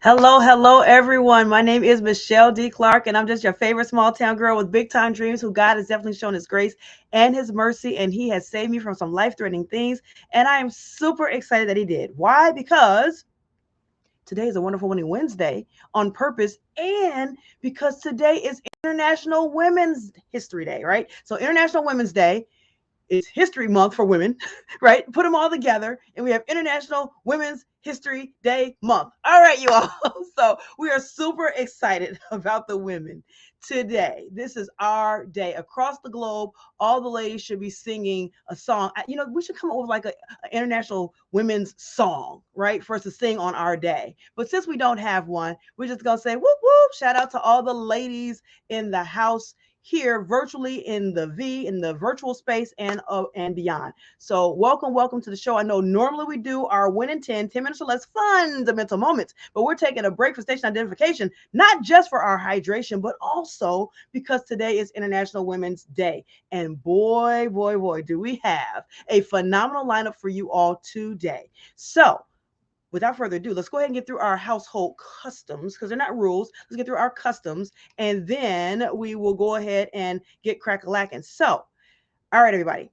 Hello, hello, everyone. My name is Michelle D. Clark, and I'm just your favorite small town girl with big time dreams who God has definitely shown his grace and his mercy, and he has saved me from some life threatening things. And I am super excited that he did. Why? Because today is a wonderful winning Wednesday on purpose, and because today is International Women's History Day, right? So, International Women's Day is History Month for women, right? Put them all together, and we have International Women's History Day Month. All right, you all. So we are super excited about the women today. This is our day across the globe. All the ladies should be singing a song. We should come up with like a international women's song, right, for us to sing on our day. But since we don't have one, we're just gonna say whoop whoop! Shout out to all the ladies in the house here virtually in the virtual space and beyond. So welcome to the show. I know normally we do our win in 10 minutes or less fundamental moments, but we're taking a break for station identification, not just for our hydration, but also because today is International Women's Day. And boy, do we have a phenomenal lineup for you all today. So without further ado, let's go ahead and get through our household customs because they're not rules. Let's get through our customs and then we will go ahead and get crack-a-lacking. So, all right, everybody.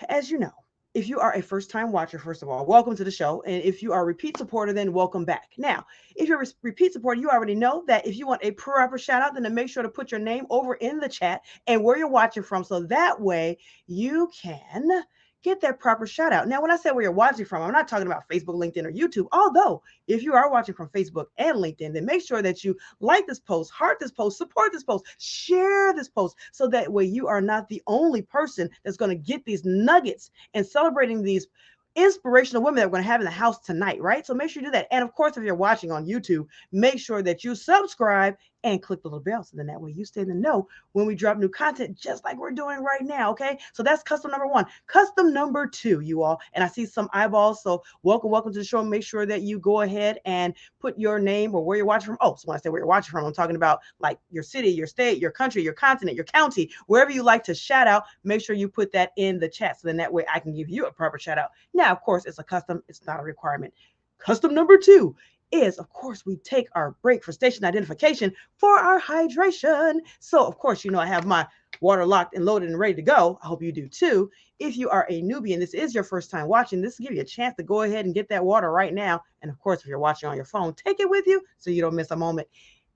As you know, if you are a first time watcher, first of all, welcome to the show. And if you are a repeat supporter, then welcome back. Now, if you're a repeat supporter, you already know that if you want a proper shout out, then to make sure to put your name over in the chat and where you're watching from. So that way you can get that proper shout out. Now, when I say where you're watching from, I'm not talking about Facebook, LinkedIn, or YouTube. Although, if you are watching from Facebook and LinkedIn, then make sure that you like this post, heart this post, support this post, share this post, so that way you are not the only person that's going to get these nuggets and celebrating these inspirational women that we're going to have in the house tonight, right? So make sure you do that. And of course, if you're watching on YouTube, make sure that you subscribe and click the little bell so then that way you stay in the know when we drop new content, just like we're doing right now. Okay. So that's custom number one. Custom number two, you all. And I see some eyeballs. So welcome to the show. Make sure that you go ahead and put your name or where you're watching from. Oh, so when I say where you're watching from, I'm talking about like your city, your state, your country, your continent, your county, wherever you like to shout out. Make sure you put that in the chat so then that way I can give you a proper shout out. Now, of course, it's a custom, it's not a requirement. Custom number two is, of course, we take our break for station identification for our hydration. So, of course, I have my water locked and loaded and ready to go. I hope you do too. If you are a newbie and this is your first time watching, this will give you a chance to go ahead and get that water right now. And of course, if you're watching on your phone, take it with you so you don't miss a moment.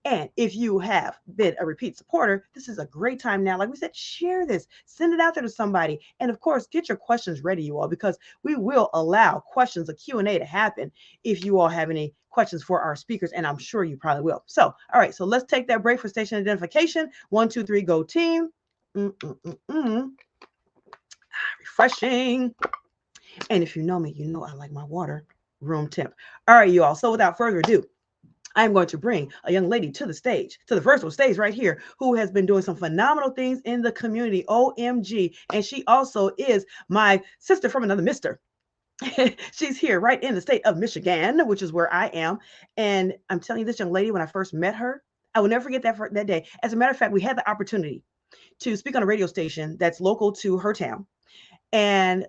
And if you have been a repeat supporter, this is a great time now. Like we said, share this, send it out there to somebody. And of course, get your questions ready, you all, because we will allow questions, a Q&A to happen if you all have any questions for our speakers. And I'm sure you probably will. So, all right, so let's take that break for station identification. 1, 2, 3, go team. Refreshing. And if you know me, you know I like my water room temp. All right, you all. So without further ado, I'm going to bring a young lady to the stage, to the virtual stage right here, who has been doing some phenomenal things in the community. OMG. And she also is my sister from another mister. She's here right in the state of Michigan, which is where I am. And I'm telling you, this young lady, when I first met her, I will never forget that day. As a matter of fact, we had the opportunity to speak on a radio station that's local to her town. And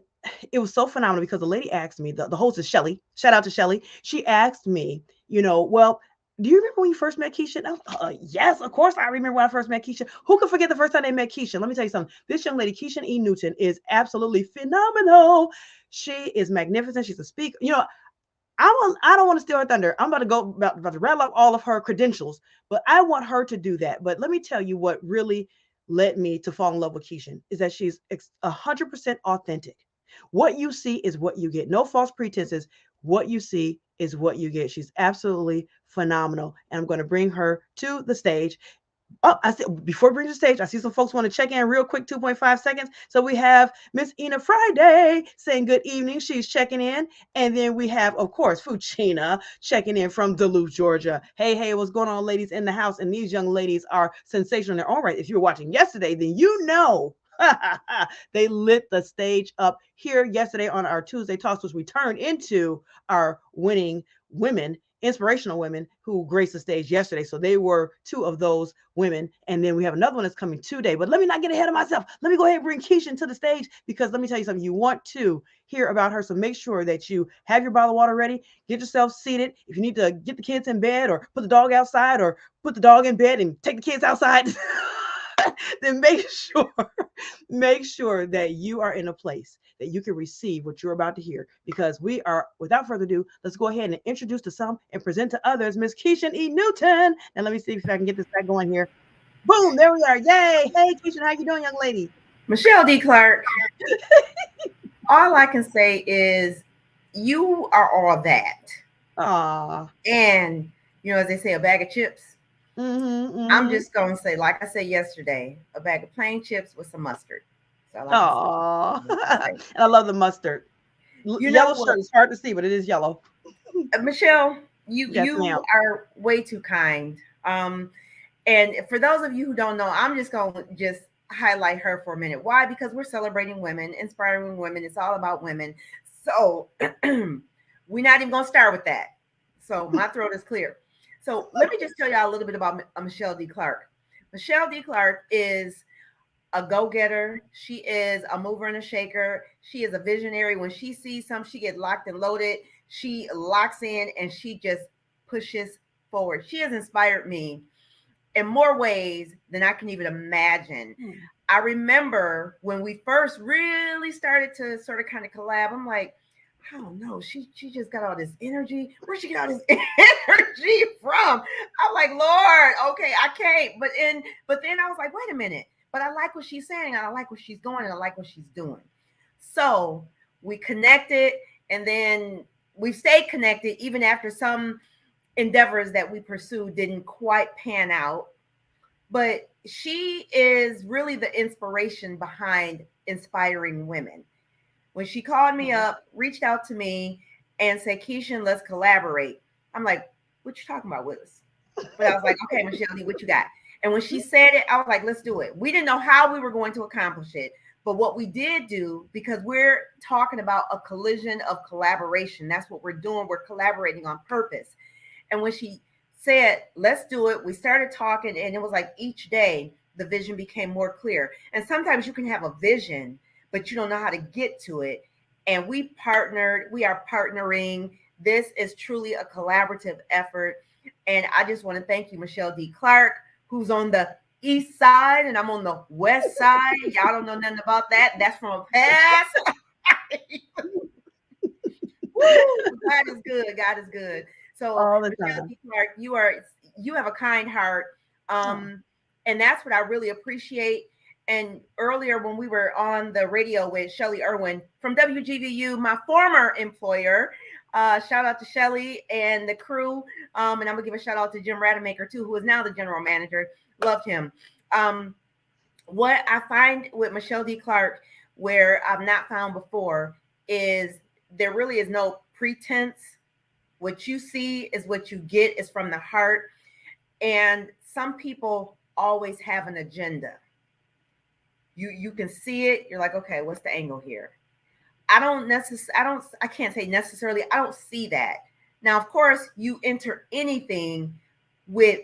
it was so phenomenal because the lady asked me, the host is Shelly. Shout out to Shelly. She asked me, well, do you remember when you first met Keisha? Yes, of course I remember when I first met Keisha. Who can forget the first time they met Keisha? Let me tell you something. This young lady, Keisha E. Newton, is absolutely phenomenal. She is magnificent. She's a speaker. I don't want to steal her thunder. I'm about to rattle up all of her credentials, but I want her to do that. But let me tell you what really led me to fall in love with Keisha is that she's 100% authentic. What you see is what you get. No false pretenses. What you see is what you get. She's absolutely phenomenal. And I'm going to bring her to the stage. Oh, I see. Before we bring to the stage, I see some folks want to check in real quick, 2.5 seconds. So we have Miss Ina Friday saying good evening. She's checking in. And then we have, of course, Fuchina checking in from Duluth, Georgia. Hey, what's going on, ladies in the house? And these young ladies are sensational in their own right. If you were watching yesterday, then you know they lit the stage up here yesterday on our Tuesday Talks, which we turned into our winning women Inspirational Women who graced the stage yesterday. So they were two of those women. And then we have another one that's coming today. But let me not get ahead of myself. Let me go ahead and bring Keisha to the stage because let me tell you something. You want to hear about her. So make sure that you have your bottle of water ready. Get yourself seated. If you need to get the kids in bed or put the dog outside or put the dog in bed and take the kids outside, then make sure that you are in a place that you can receive what you're about to hear. Because we are, without further ado, let's go ahead and introduce to some and present to others Miss Keisha E. Newton. And let me see if I can get this back going here. Boom, there we are. Yay. Hey, Keisha, how you doing, young lady? Michelle D. Clark, all I can say is you are all that. Aw. And, as they say, a bag of chips. I'm just going to say, like I said yesterday, a bag of plain chips with some mustard. Aw. And I love the mustard. Yellow shirt is hard to see, but it is yellow. Michelle, Yes, you ma'am. are way too kind. And for those of you who don't know, I'm just going to just highlight her for a minute. Why? Because we're celebrating women, inspiring women. It's all about women. So we're not even going to start with that. So my throat is clear. So let me just tell y'all a little bit about Michelle D. Clark. Michelle D. Clark is a go-getter. She is a mover and a shaker. She is a visionary. When she sees something, she gets locked and loaded. She locks in and she just pushes forward. She has inspired me in more ways than I can even imagine. I remember when we first really started to sort of kind of collab, I'm like, I don't know. She just got all this energy. Where'd she get all this energy from? I'm like, Lord, okay, I can't. But then I was like, wait a minute. But I like what she's saying, and I like what she's going, and I like what she's doing. So we connected, and then we stayed connected even after some endeavors that we pursued didn't quite pan out. But she is really the inspiration behind inspiring women. When she called me up, reached out to me, and said, Keisha, let's collaborate. I'm like, what you talking about with us? But I was like, okay, Michelle, what you got? And when she said it, I was like, let's do it. We didn't know how we were going to accomplish it. But what we did do, because we're talking about a collision of collaboration, that's what we're doing. We're collaborating on purpose. And when she said, let's do it, we started talking, and it was like each day the vision became more clear. And sometimes you can have a vision, but you don't know how to get to it. And we are partnering. This is truly a collaborative effort. And I just want to thank you, Michelle D. Clark, who's on the east side, and I'm on the west side. Y'all don't know nothing about that. That's from a past. God is good. God is good. So, all the Michelle time. D. Clark, you have a kind heart. And that's what I really appreciate. And earlier when we were on the radio with Shelly Irwin from WGVU, my former employer, shout out to Shelly and the crew. And I'm gonna give a shout out to Jim Rademacher too, who is now the general manager. Loved him. What I find with Michelle D. Clark, where I've not found before, is there really is no pretense. What you see is what you get, is from the heart. And some people always have an agenda. You can see it. You're like, okay, what's the angle here? I can't say necessarily, I don't see that. Now, of course, you enter anything with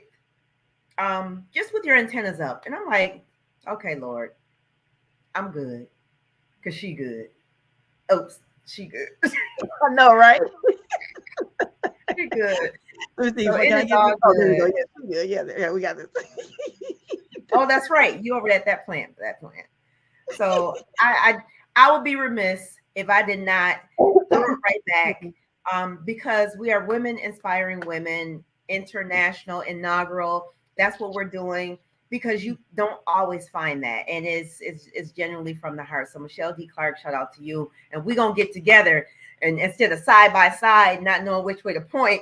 just with your antennas up. And I'm like, okay, Lord, I'm good. Cause she good. Oops, she good. I know, right? She good. Let me see. So Can I it is get all this? Oh, there we good. go. Yeah, we got this. Oh, that's right. You over at that plant. So I would be remiss if I did not throw it right back, because we are women inspiring women, international, inaugural. That's what we're doing, because you don't always find that, and it's genuinely from the heart. So Michelle D. Clark, shout out to you, and we're gonna get together, and instead of side by side, not knowing which way to point.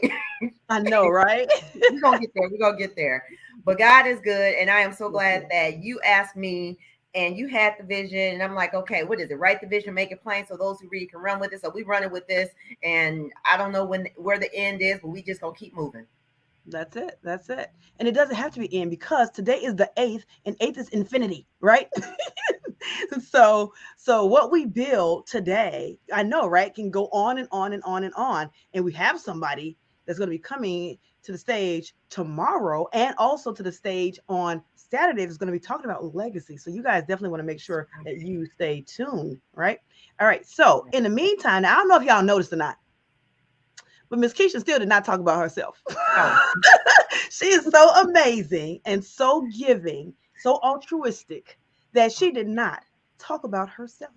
I know, right? We're gonna get there. We're gonna get there. But God is good, and I am so glad that you asked me and you had the vision. And I'm like, okay, what is it? Write the vision, make it plain, so those who read can run with it. So we running with this, and I don't know where the end is, but we just gonna keep moving. That's it. That's it. And it doesn't have to be in because today is the eighth, and eighth is infinity, right? So what we build today, I know, right, can go on and on and on and on. And we have somebody that's going to be coming to the stage tomorrow and also to the stage on Saturday that's going to be talking about legacy. So you guys definitely want to make sure that you stay tuned, right? All right. So in the meantime, now, I don't know if y'all noticed or not, but Miss Keisha still did not talk about herself. Oh, She is so amazing and so giving, so altruistic that she did not talk about herself.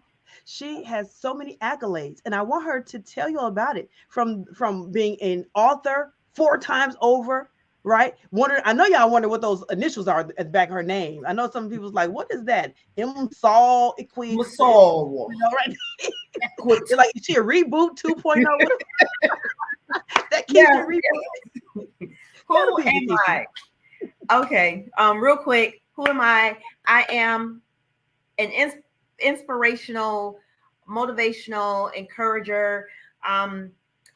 She has so many accolades, and I want her to tell you all about it. From being an author 4 times over, right? Wonder, I know y'all wonder what those initials are at the back of her name. I know some people's like, what is that? M. Saul Equi, Masol. right? It's like, is she a reboot 2.0? What that Keisha Yeah. reboot? Who am I? Okay. Real quick, who am I? I am an inspirational, motivational encourager.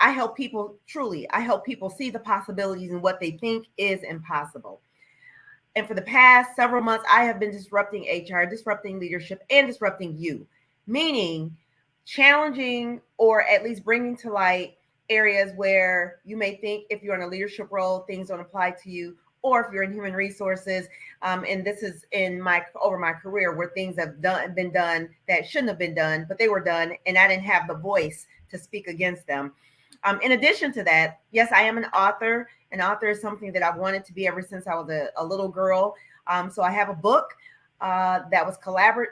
I help people, truly, I help people see the possibilities in what they think is impossible. And for the past several months, I have been disrupting HR, disrupting leadership, and disrupting you, meaning challenging or at least bringing to light areas where you may think if you're in a leadership role, things don't apply to you, or if you're in human resources. And this is in over my career where things have been done that shouldn't have been done, but they were done, and I didn't have the voice to speak against them. In addition to that, yes, I am an author. An author is something that I've wanted to be ever since I was a little girl. So I have a book that was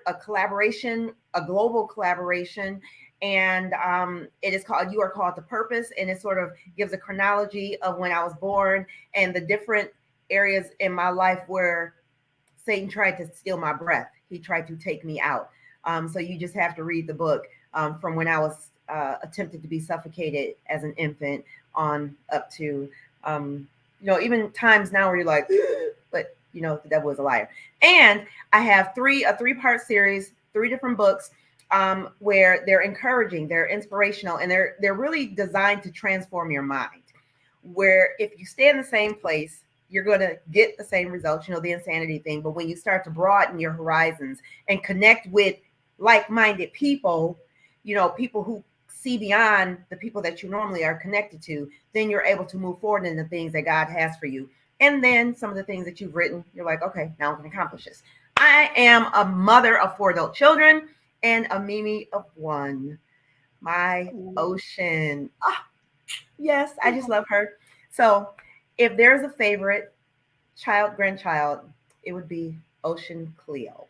a collaboration, a global collaboration. And it is called You Are Called to Purpose. And it sort of gives a chronology of when I was born and the different areas in my life where Satan tried to steal my breath. He tried to take me out. So you just have to read the book from when I was attempted to be suffocated as an infant on up to, even times now where you're like, but the devil is a liar. And I have a 3-part series, 3 different books where they're encouraging, they're inspirational, and they're really designed to transform your mind. Where if you stay in the same place, you're going to get the same results, the insanity thing. But when you start to broaden your horizons and connect with like-minded people, people who see beyond the people that you normally are connected to, then you're able to move forward in the things that God has for you. And then some of the things that you've written, you're like, okay, now I can accomplish this. I am a mother of 4 adult children and a Mimi of 1. My Ocean. Yes, I just love her. So if there's a favorite grandchild, it would be Ocean Cleo.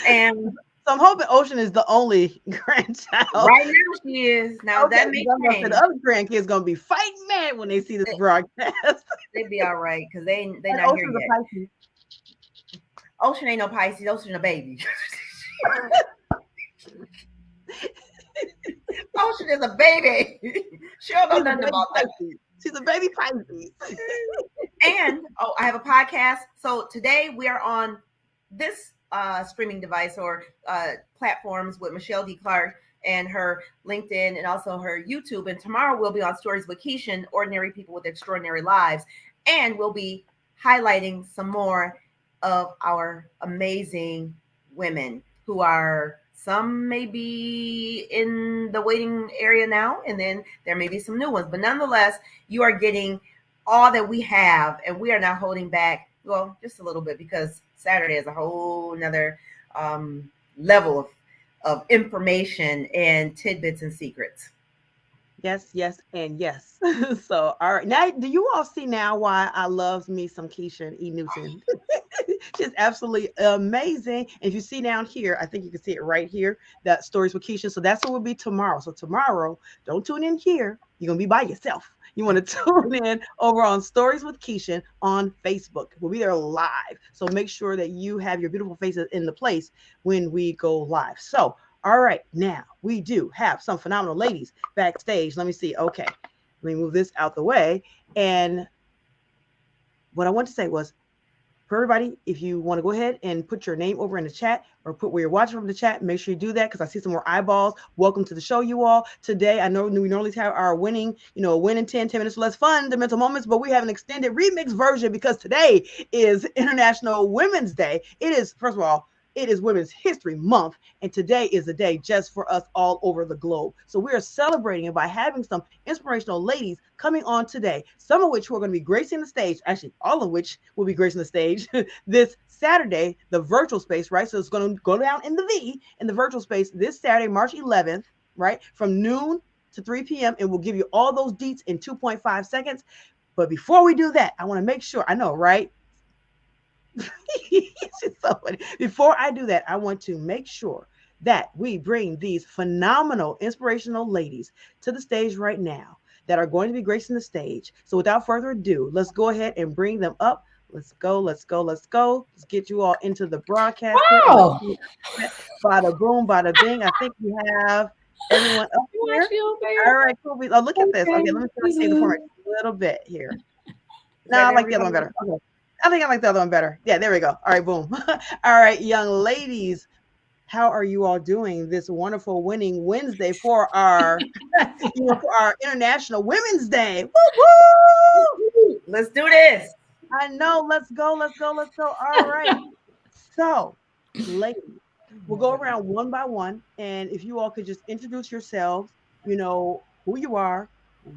And so I'm hoping Ocean is the only grandchild. Right now she is. Now okay, that may change. The other grandkids gonna be fighting mad when they see this broadcast. They'd be all right because they not here yet. Ocean ain't no Pisces. Ocean a baby. Ocean is a baby. She don't know nothing about that. She's a baby Pisces. And I have a podcast. So today we are on this streaming device or platforms with Michelle D. Clark and her LinkedIn and also her YouTube. And tomorrow we'll be on Stories with Keisha, Ordinary People with Extraordinary Lives. And we'll be highlighting some more of our amazing women who are, some may be in the waiting area now, and then there may be some new ones. But nonetheless, you are getting all that we have, and we are not holding back, well, just a little bit, because Saturday is a whole nother level of information and tidbits and secrets. Yes, yes, and yes. So, all right. Now, do you all see now why I love me some Keisha E. Newton? She's absolutely amazing. And if you see down here, I think you can see it right here, that Stories with Keisha. So that's what will be tomorrow. So tomorrow, don't tune in here. You're going to be by yourself. You want to tune in over on Stories with Keisha on Facebook. We'll be there live. So make sure that you have your beautiful faces in the place when we go live. So, all right, now we do have some phenomenal ladies backstage. Let me see. Okay, let me move this out the way. And what I want to say was, for everybody, if you want to go ahead and put your name over in the chat or put where you're watching from the chat, make sure you do that because I see some more eyeballs. Welcome to the show, you all. Today, I know we normally have our winning, win in 10 minutes or less fun, the mental moments, but we have an extended remix version because today is International Women's Day. It is, first of all, It is Women's History Month, and today is the day just for us all over the globe. So we are celebrating it by having some inspirational ladies coming on today, some of which who are going to be gracing the stage, actually all of which will be gracing the stage this Saturday, the virtual space, right? So it's going to go down in the V in the virtual space this Saturday, March 11th, right? From noon to 3 p.m. And we'll give you all those deets in 2.5 seconds. But before we do that, I want to make sure, I know, right? It's so funny. Before I do that, I want to make sure that we bring these phenomenal, inspirational ladies to the stage right now that are going to be gracing the stage. So without further ado, let's go ahead and bring them up. Let's go, let's go, let's go. Let's get you all into the broadcast here. Wow. Bada boom, bada bing. I think we have everyone up here. All right, cool. Oh, look at this. Okay, let me save the format a little bit here. No, I like the other one better. Okay. I think I like the other one better. Yeah, there we go. All right, boom. All right, young ladies, how are you all doing this wonderful winning Wednesday for our, for our International Women's Day? Woo-hoo! Let's do this. I know. Let's go. Let's go. Let's go. All right. So, ladies, we'll go around one by one, and if you all could just introduce yourselves, who you are,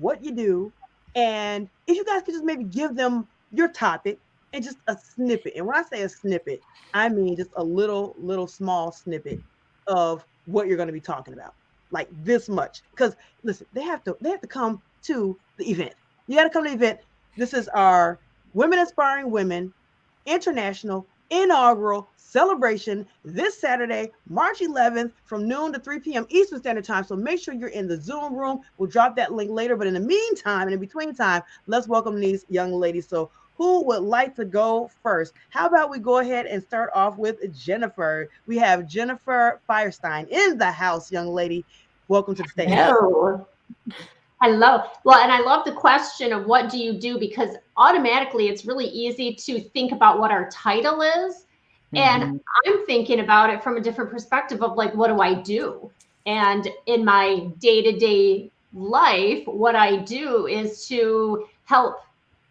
what you do, and if you guys could just maybe give them your topic and just a snippet. And when I say a snippet, I mean just a little small snippet of what you're going to be talking about, like this much. Because listen, they have to come to the event. You got to come to the event. This is our Women Inspiring Women International Inaugural Celebration this Saturday, March 11th from noon to 3 p.m. Eastern Standard Time. So make sure you're in the Zoom room. We'll drop that link later. But in the meantime, and in between time, let's welcome these young ladies. So who would like to go first? How about we go ahead and start off with Jennifer? We have Jennifer Firestein in the house, young lady. Welcome to the stage. Hello. Hello. Well, and I love the question of what do you do, because automatically it's really easy to think about what our title is. And I'm thinking about it from a different perspective of like, what do I do? And in my day-to-day life, what I do is to help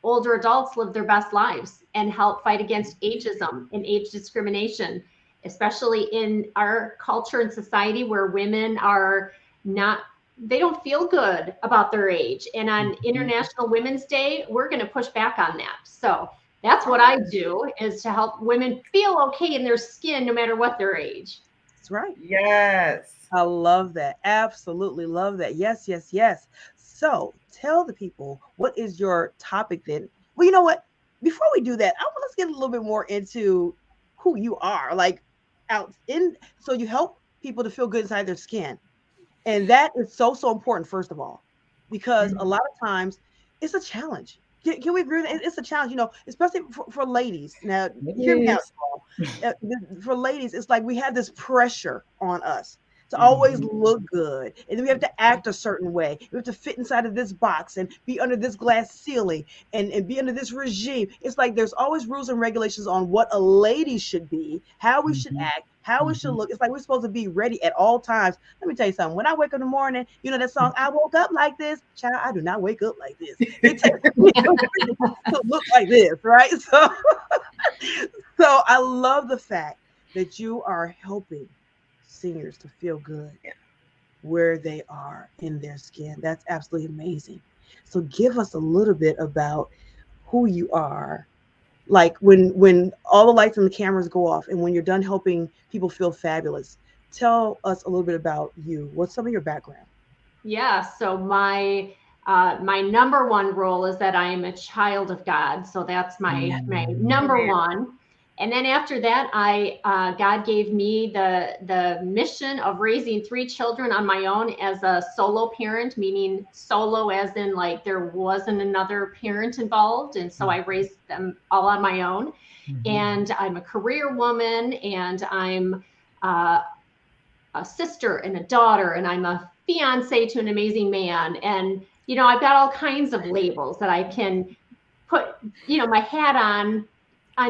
older adults live their best lives and help fight against ageism and age discrimination, especially in our culture and society where women are not, they don't feel good about their age. And on International Women's Day, we're going to push back on that. So that's what I do, is to help women feel okay in their skin, no matter what their age. That's right. Yes. I love that. Absolutely love that. Yes, yes, yes. So tell the people, what is your topic then? Well, you know what? Before we do that, let's get a little bit more into who you are. So you help people to feel good inside their skin. And that is so, so important, first of all, because a lot of times it's a challenge. Can we agree that it's a challenge, especially for ladies? Now, hear me out. For ladies, it's like we have this pressure on us to always look good. And then we have to act a certain way. We have to fit inside of this box and be under this glass ceiling and be under this regime. It's like there's always rules and regulations on what a lady should be, how we should act, how we should look. It's like we're supposed to be ready at all times. Let me tell you something. When I wake up in the morning, that song, I woke up like this. Child, I do not wake up like this. It takes me to look like this, right? So I love the fact that you are helping seniors to feel good where they are in their skin. That's absolutely amazing. So give us a little bit about who you are. Like when all the lights and the cameras go off and when you're done helping people feel fabulous, tell us a little bit about you. What's some of your background? Yeah. So my number one role is that I am a child of God. So that's my number one. And then after that, God gave me the mission of raising 3 children on my own as a solo parent, meaning solo as in like there wasn't another parent involved. And so I raised them all on my own. And I'm a career woman, and I'm a sister and a daughter, and I'm a fiance to an amazing man. And, I've got all kinds of labels that I can put, my hat on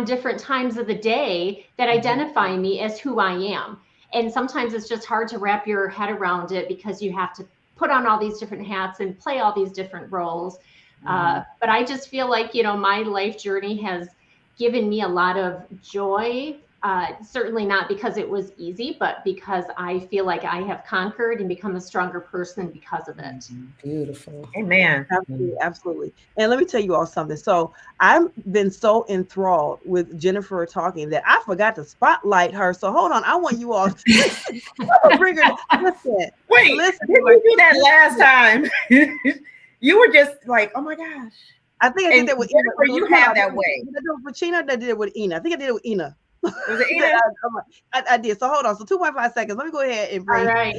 different times of the day that identify me as who I am. And sometimes it's just hard to wrap your head around it because you have to put on all these different hats and play all these different roles. But I just feel like, my life journey has given me a lot of joy Certainly not because it was easy, but because I feel like I have conquered and become a stronger person because of it. Beautiful. Amen. Absolutely, absolutely. And let me tell you all something. So I've been so enthralled with Jennifer talking that I forgot to spotlight her. So hold on, I want you all to bring her. Listen, Wait, listen. didn't you do that last time? You were just like, oh my gosh. I think I did And that with Jennifer, Ina. you have that way. Did I do it with China? Or I did it with Ina. I think I did it with Ina. Was it Ina? I did. So hold on. So 2.5 seconds. Let me go ahead and bring. All right.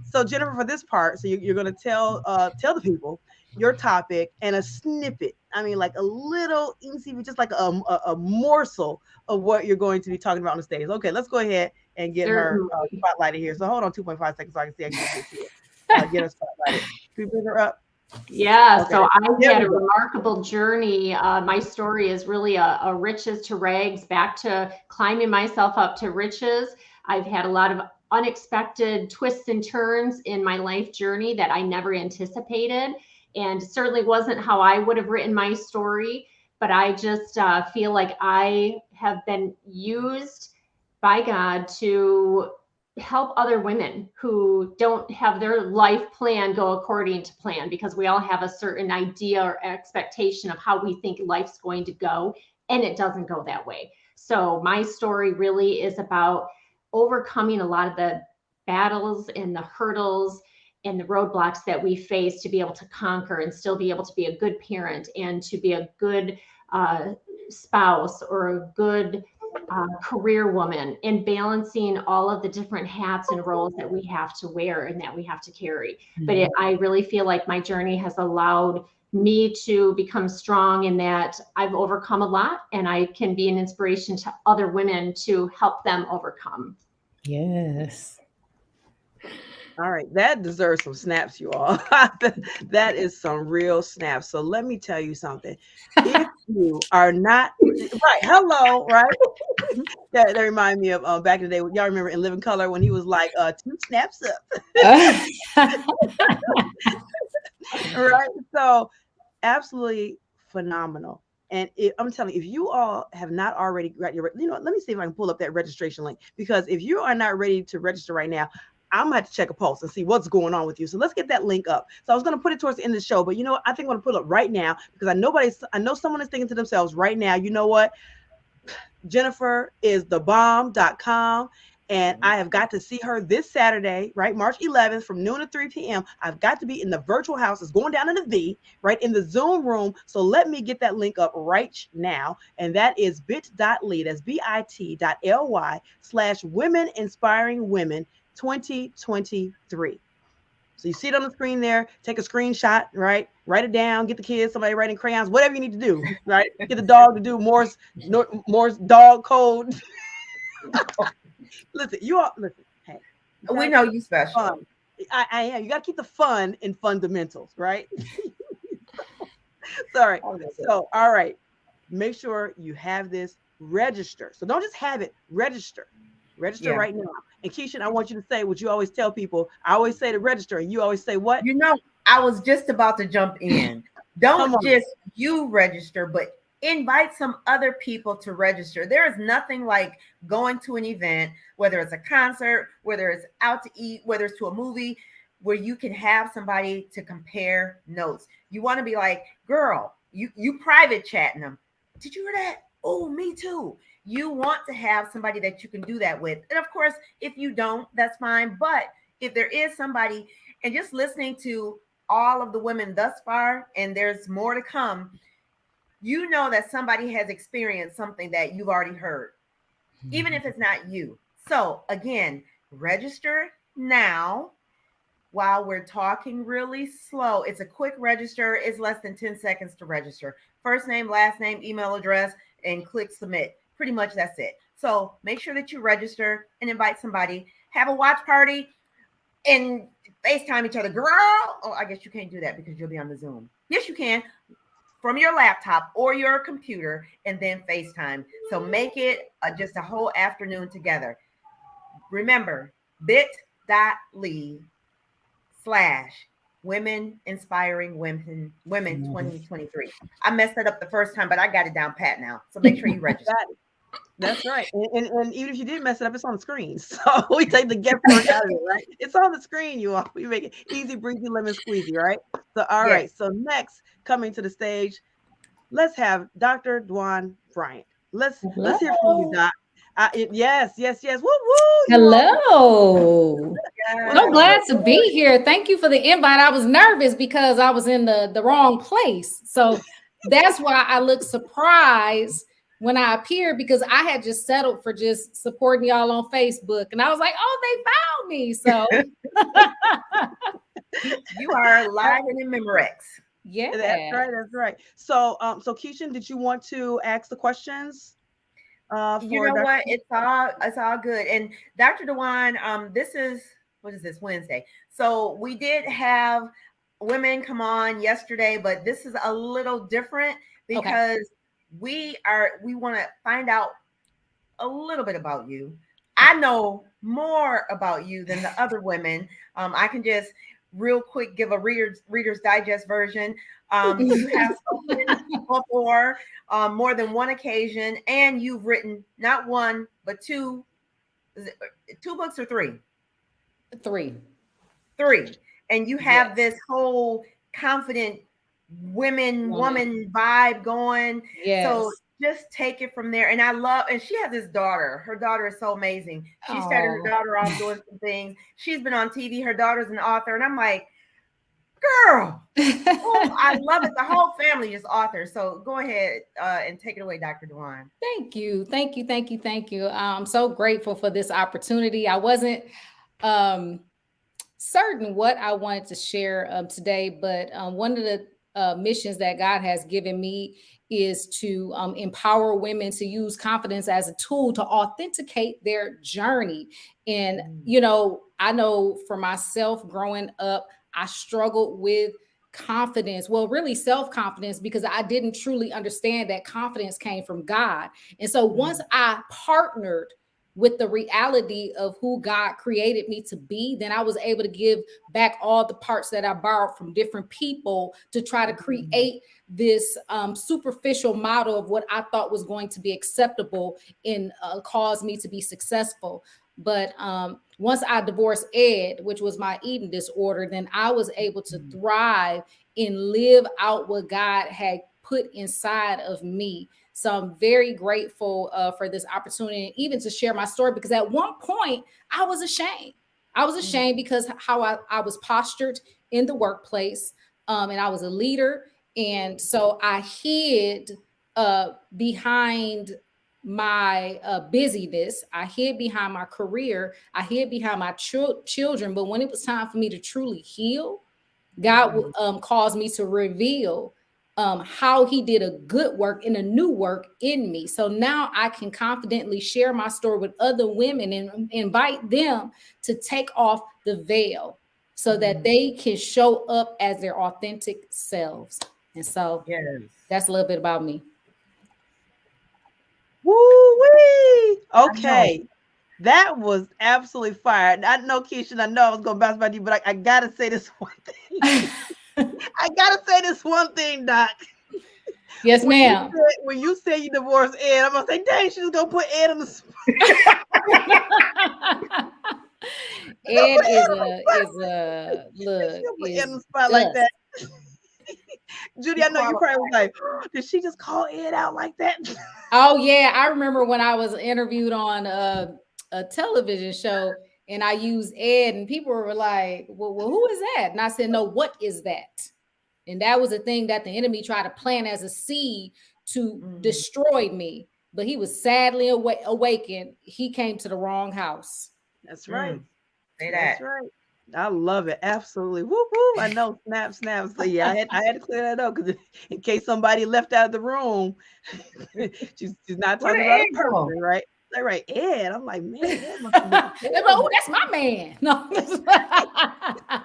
So Jennifer, for this part, so you're going to tell the people your topic and a snippet. I mean, like a little easy, just like a morsel of what you're going to be talking about on the stage. Okay, let's go ahead and get her spotlighted here. So hold on 2.5 seconds so I can see. Get her spotlighted. Can we bring her up? Yeah, Okay. so I've had a remarkable journey. My story is really a riches to rags, back to climbing myself up to riches. I've had a lot of unexpected twists and turns in my life journey that I never anticipated, and certainly wasn't how I would have written my story. But I just feel like I have been used by God to help other women who don't have their life plan go according to plan, because we all have a certain idea or expectation of how we think life's going to go, and it doesn't go that way. So my story really is about overcoming a lot of the battles and the hurdles and the roadblocks that we face to be able to conquer and still be able to be a good parent and to be a good spouse or a good career woman, and balancing all of the different hats and roles that we have to wear and that we have to carry. But I really feel like my journey has allowed me to become strong in that I've overcome a lot, and I can be an inspiration to other women to help them overcome. Yes. All right, that deserves some snaps, you all. That is some real snaps. So let me tell you something. If you are not right, hello, right? That remind me of back in the day. Y'all remember in Living Color when he was like 2 snaps up, right? So absolutely phenomenal. And I'm telling you, if you all have not already got your, let me see if I can pull up that registration link, because if you are not ready to register right now, I'm gonna have to check a pulse and see what's going on with you. So let's get that link up. So I was gonna put it towards the end of the show, but I think I'm gonna put it up right now, because I know someone is thinking to themselves right now, you know what? Jennifer is thebomb.com. And I have got to see her this Saturday, right? March 11th from noon to 3 p.m. I've got to be in the virtual house. It's going down in the V, right? In the Zoom room. So let me get that link up right now. And that is bit.ly. That's bit.ly/women inspiring women 2023. So you see it on the screen there, take a screenshot, right? Write it down, get the kids, somebody writing crayons, whatever you need to do, right? Get the dog to do Morse dog code. Listen, hey. We know you special. Fun. I am. You got to keep the fun in fundamentals, right? Sorry. So, all right. Make sure you have this. Register. So don't just have it, register. Register right now. And Keisha, I want you to say what you always tell people. I always say to register, and you always say what? I was just about to jump in. Don't just you register, but invite some other people to register. There is nothing like going to an event, whether it's a concert, whether it's out to eat, whether it's to a movie, where you can have somebody to compare notes. You want to be like, girl, you private chatting them. Did you hear that? Oh, me too. You want to have somebody that you can do that with. And of course, if you don't, that's fine. But if there is somebody, and just listening to all of the women thus far, and there's more to come, you know that somebody has experienced something that you've already heard, even if it's not you. So again, register now while we're talking really slow. It's a quick register. It's less than 10 seconds to register. First name, last name, email address, and click submit. Pretty much that's it. So make sure that you register and invite somebody. Have a watch party and FaceTime each other. Girl, oh, I guess you can't do that because you'll be on the Zoom. Yes, you can. From your laptop or your computer, and then FaceTime. So make it just a whole afternoon together. Remember, bit.ly/women inspiring women 2023. I messed that up the first time, but I got it down pat now. So make sure you register. That's right. And even if you did mess it up, it's on the screen. So we take the guesswork out of it, right? It's on the screen, you all. We make it easy, breezy, lemon squeezy, right? So, all Yes. right. So, next coming to the stage, let's have Dr. Dwan Bryant. Let's hear from you, Hello. Doc. Yes, yes, yes. Woo, woo, you all. Hello. What's So Yes. going glad to be here. Thank you for the invite. I was nervous because I was in the wrong place. So that's why I look surprised when I appeared, because I had just settled for just supporting y'all on Facebook. And I was like, oh, they found me. So You are live and in Memorex. That's yeah. right. That's right. So, so Keishan, did you want to ask the questions You for know Dr. what? It's all good. And Dr. Dewan, this is what is this, Wednesday? So we did have women come on yesterday, but this is a little different because we want to find out a little bit about you. I know more about you than the other women. I can just real quick give a Reader's Digest version. You have spoken before more than one occasion, and you've written not one but two. Is it two books or three? Three. Three. And you have Yes. this whole confident woman Woman. vibe going. So Yes. just take it from there. And I love, and she has this daughter. Her daughter is so amazing. She started her Oh. daughter off doing some things. She's been on TV. Her daughter's an author. And I'm like, girl, oh, I love it. The whole family is authors. So go ahead and take it away, Dr. Dewan. Thank you. Thank you. Thank you. Thank you. I'm so grateful for this opportunity. I wasn't um, certain what I wanted to share today, but one of the missions that God has given me is to empower women to use confidence as a tool to authenticate their journey. And, you know, I know for myself growing up, I struggled with confidence, well, really self-confidence, because I didn't truly understand that confidence came from God. And so once I partnered with the reality of who God created me to be, then I was able to give back all the parts that I borrowed from different people to try to create this superficial model of what I thought was going to be acceptable and cause me to be successful. But once I divorced Ed, which was my eating disorder, then I was able to thrive and live out what God had put inside of me. So I'm very grateful for this opportunity, and even to share my story, because at one point I was ashamed. I was ashamed because how I was postured in the workplace, and I was a leader. And so I hid behind my busyness. I hid behind my career. I hid behind my children. But when it was time for me to truly heal, God caused me to reveal how he did a good work and a new work in me. So now I can confidently share my story with other women and invite them to take off the veil so that they can show up as their authentic selves. And so that's a little bit about me. Woo-wee! Okay. That was absolutely fire. I know, Keisha, I know I was going to bounce about you, but I got to say this one thing. I got to say this one thing, Doc. Yes, ma'am. When you say you divorced Ed, I'm going to say, dang, she was going to put Ed on the spot. Ed is a look. Put Ed on the spot like that. Judy, I know you probably was like, did she just call Ed out like that? Oh, yeah. I remember when I was interviewed on a television show and I used Ed, and people were like, well, who is that? And I said, no, what is that? And that was a thing that the enemy tried to plant as a seed to destroy me. But he was sadly awakened. He came to the wrong house. That's right. Say That's that. right. I love it. Absolutely. Woo woo. I know. Snap, snap. So yeah, I had to clear that up because in case somebody left out of the room, she's not talking about a person, right? They're right. Ed. I'm like, man, Ed must be oh, that's my man. No.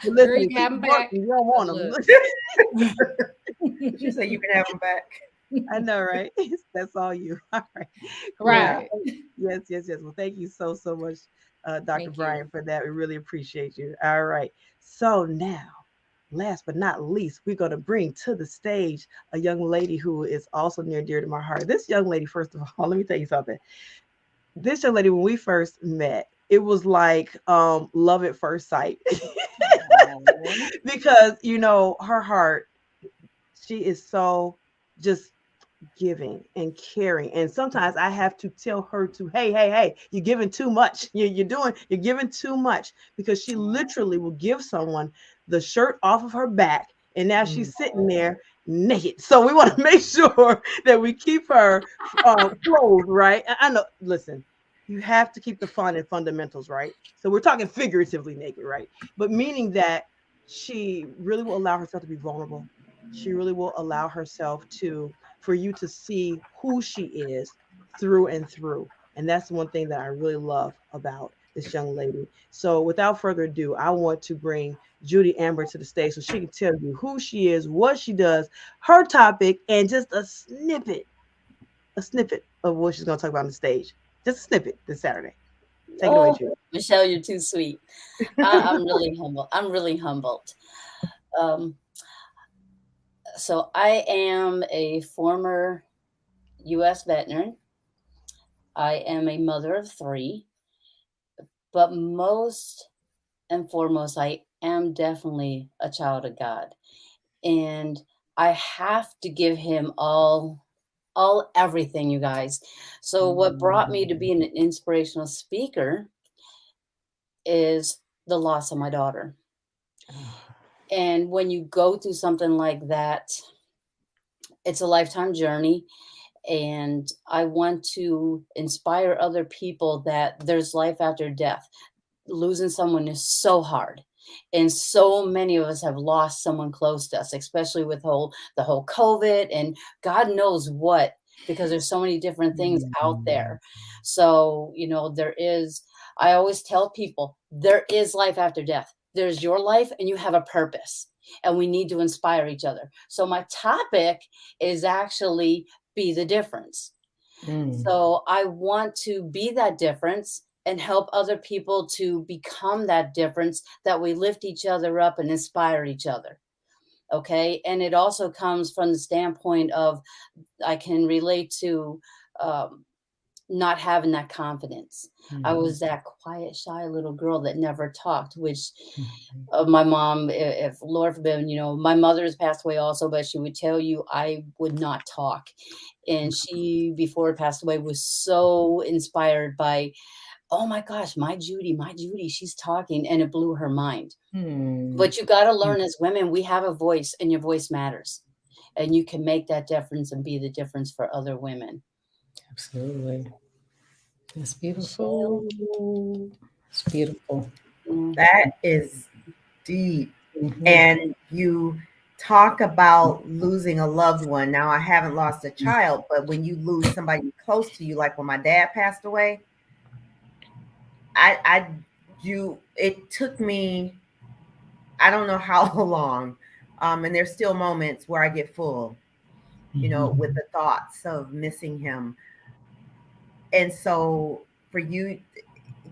Girl, you have him back. You don't want him. She said you can have him back. I know, right? That's all you. All right. Right. Yes, yes, yes. Well, thank you so much, Dr. Bryant, for that. We really appreciate you. All right. So now last but not least, we're going to bring to the stage a young lady who is also near and dear to my heart. This young lady, first of all, let me tell you something. This young lady, when we first met, it was like love at first sight. Because, her heart, she is so just giving and caring. And sometimes I have to tell her to, hey, you're giving too much. You're giving too much, because she literally will give someone the shirt off of her back. And now she's sitting there naked. So we want to make sure that we keep her clothed, right? I know, listen, you have to keep the fun and fundamentals, right? So we're talking figuratively naked, right? But meaning that she really will allow herself to be vulnerable. She really will allow herself for you to see who she is through and through. And that's one thing that I really love about this young lady. So without further ado, I want to bring Judy Amber to the stage so she can tell you who she is, what she does, her topic, and just a snippet of what she's going to talk about on the stage. Just a snippet this Saturday. Take it away, Judy. Michelle, you're too sweet. I'm really humble. I'm really humbled. So I am a former U.S. veteran. I am a mother of 3, but most and foremost, I am definitely a child of God, and I have to give him all everything, you guys. So what brought me to being an inspirational speaker is the loss of my daughter. And when you go through something like that, it's a lifetime journey. And I want to inspire other people that there's life after death. Losing someone is so hard. And so many of us have lost someone close to us, especially with the whole COVID and God knows what, because there's so many different things out there. So, I always tell people there is life after death. There's your life and you have a purpose, and we need to inspire each other. So my topic is actually be the difference. So I want to be that difference and help other people to become that difference, that we lift each other up and inspire each other. Okay. And it also comes from the standpoint of, I can relate to not having that confidence. I was that quiet, shy little girl that never talked, which my mom, if Lord forbid, my mother has passed away also, but she would tell you I would not talk. And she, before it passed away, was so inspired by, oh my gosh, my Judy, she's talking, and it blew her mind. But you got to learn, as women, we have a voice, and your voice matters, and you can make that difference and be the difference for other women. Absolutely. That's beautiful. It's beautiful. That is deep. And you talk about losing a loved one. Now, I haven't lost a child, but when you lose somebody close to you, like when my dad passed away, it took me, I don't know how long, and there's still moments where I get full, with the thoughts of missing him. And so for you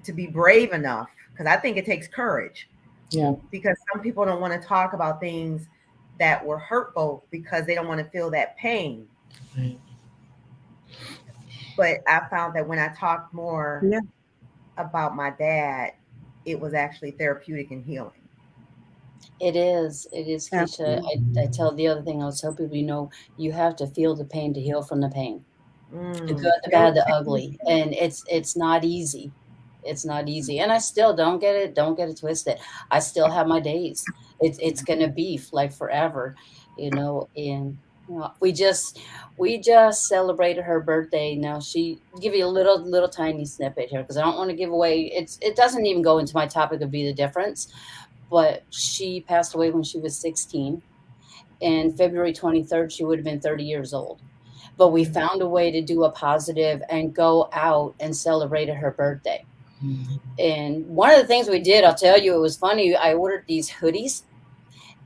to be brave enough, because I think it takes courage. Yeah. Because some people don't want to talk about things that were hurtful because they don't want to feel that pain. Right. But I found that when I talked more about my dad, it was actually therapeutic and healing. It is, Keisha. I tell the other thing I was telling people, you have to feel the pain to heal from the pain. The good, the bad, the ugly. And it's not easy. It's not easy. And I still don't get it twisted. I still have my days. It's gonna be like forever, and we just celebrated her birthday. Now she give you a little tiny snippet here, because I don't want to give away, it doesn't even go into my topic of be the difference, but she passed away when she was 16, and February 23rd she would have been 30 years old. But we found a way to do a positive and go out and celebrate her birthday. And one of the things we did, I'll tell you, it was funny. I ordered these hoodies,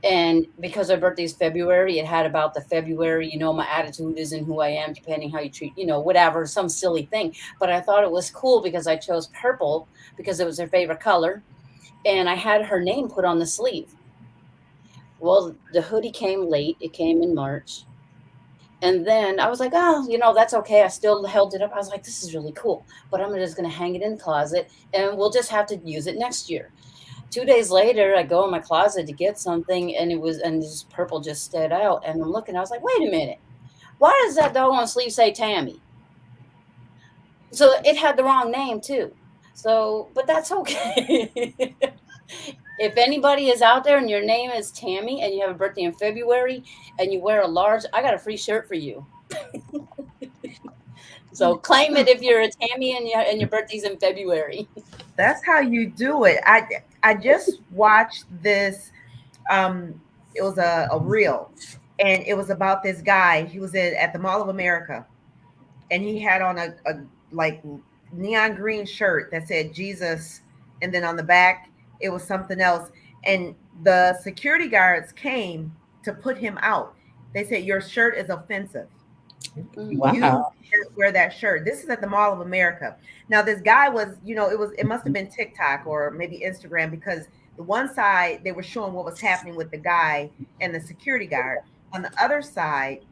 and because her birthday is February, it had about the February, my attitude is and who I am, depending how you treat, whatever, some silly thing. But I thought it was cool because I chose purple because it was her favorite color. And I had her name put on the sleeve. Well, the hoodie came late. It came in March. And then I was like, oh, that's okay. I still held it up. I was like, this is really cool, but I'm just going to hang it in the closet and we'll just have to use it next year. 2 days later, I go in my closet to get something and this purple just stood out. And I'm looking, I was like, wait a minute. Why does that doggone sleeve say Tammy? So it had the wrong name too. So, but that's okay. If anybody is out there and your name is Tammy and you have a birthday in February and you wear a large, I got a free shirt for you. So claim it if you're a Tammy and your birthday's in February. That's how you do it. I just watched this. It was a reel, and it was about this guy. He was at the Mall of America, and he had on a like neon green shirt that said Jesus, and then on the back it was something else. And the security guards came to put him out. They said, your shirt is offensive. Wow. You can't wear that shirt. This is at the Mall of America. Now, this guy was, it must have been TikTok or maybe Instagram, because the one side they were showing what was happening with the guy and the security guard. On the other side,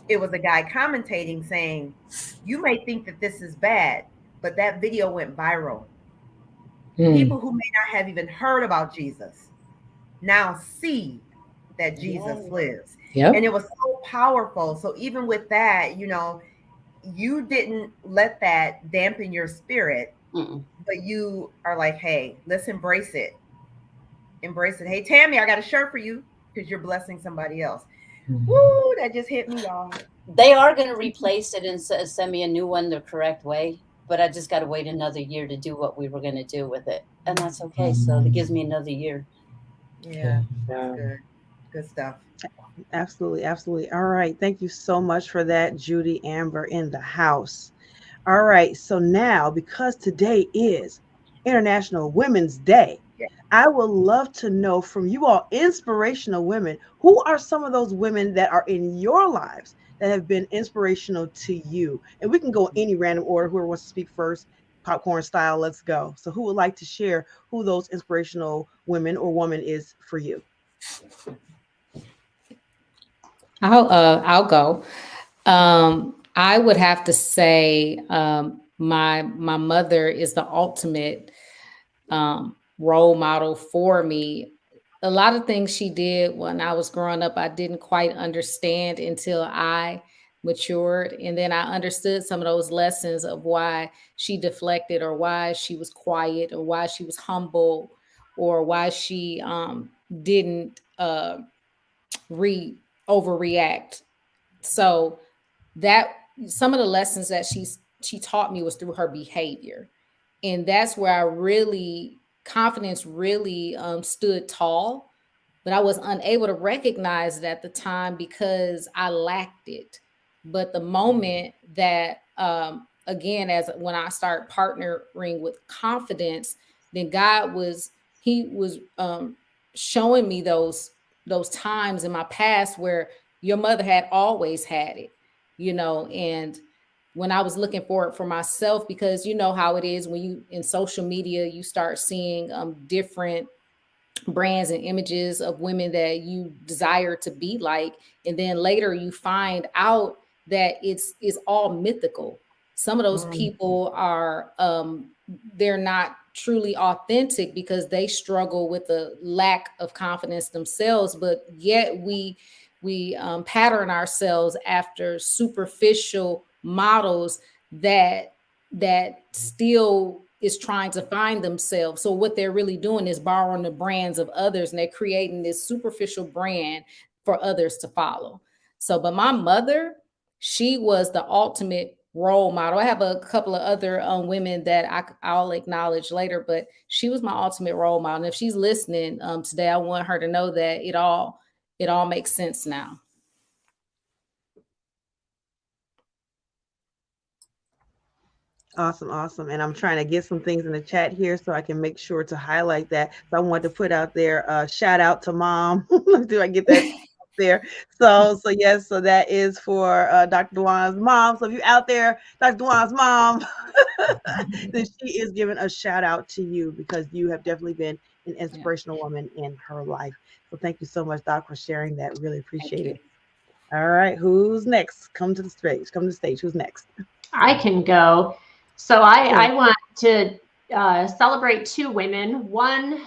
it was a guy commentating saying, you may think that this is bad, but that video went viral. People who may not have even heard about Jesus now see that Jesus lives. Yep. And it was so powerful. So even with that, you didn't let that dampen your spirit, but you are like, hey, let's embrace it. Embrace it. Hey, Tammy, I got a shirt for you because you're blessing somebody else. Woo, that just hit me, y'all. They are going to replace it and send me a new one the correct way, but I just got to wait another year to do what we were going to do with it. And that's okay. So it gives me another year. Yeah, that's good. Good stuff. Absolutely. Absolutely. All right. Thank you so much for that, Judy Amber in the house. All right. So now, because today is International Women's Day, I would love to know from you all, inspirational women, who are some of those women that are in your lives that have been inspirational to you? And we can go any random order. Whoever wants to speak first, popcorn style, let's go. So who would like to share who those inspirational women or woman is for you? I'll go. I would have to say my mother is the ultimate role model for me. A lot of things she did when I was growing up, I didn't quite understand until I matured. And then I understood some of those lessons of why she deflected, or why she was quiet, or why she was humble, or why she didn't overreact. So that some of the lessons that she taught me was through her behavior. And that's where confidence really stood tall, but I was unable to recognize it at the time because I lacked it. But the moment that, again, when I start partnering with confidence, then he was showing me those times in my past where your mother had always had it, and when I was looking for it for myself, because you know how it is when you in social media, you start seeing different brands and images of women that you desire to be like. And then later you find out that it's all mythical. Some of those people are, they're not truly authentic because they struggle with a lack of confidence themselves, but yet we pattern ourselves after superficial models that still is trying to find themselves. So what they're really doing is borrowing the brands of others, and they're creating this superficial brand for others to follow. So, but my mother, she was the ultimate role model. I have a couple of other women that I'll acknowledge later, but she was my ultimate role model. And if she's listening today, I want her to know that it all makes sense now. Awesome. And I'm trying to get some things in the chat here so I can make sure to highlight that. So I want to put out there, shout out to mom. Do I get that there. So yes, so that is for Dr. Dwan's mom. So if you're out there, Dr. Dwan's mom, then she is giving a shout out to you because you have definitely been an inspirational woman in her life. So thank you so much, Doc, for sharing that. Really appreciate it. All right, who's next? Come to the stage. Come to the stage. Who's next? I can go. So I want to celebrate two women, one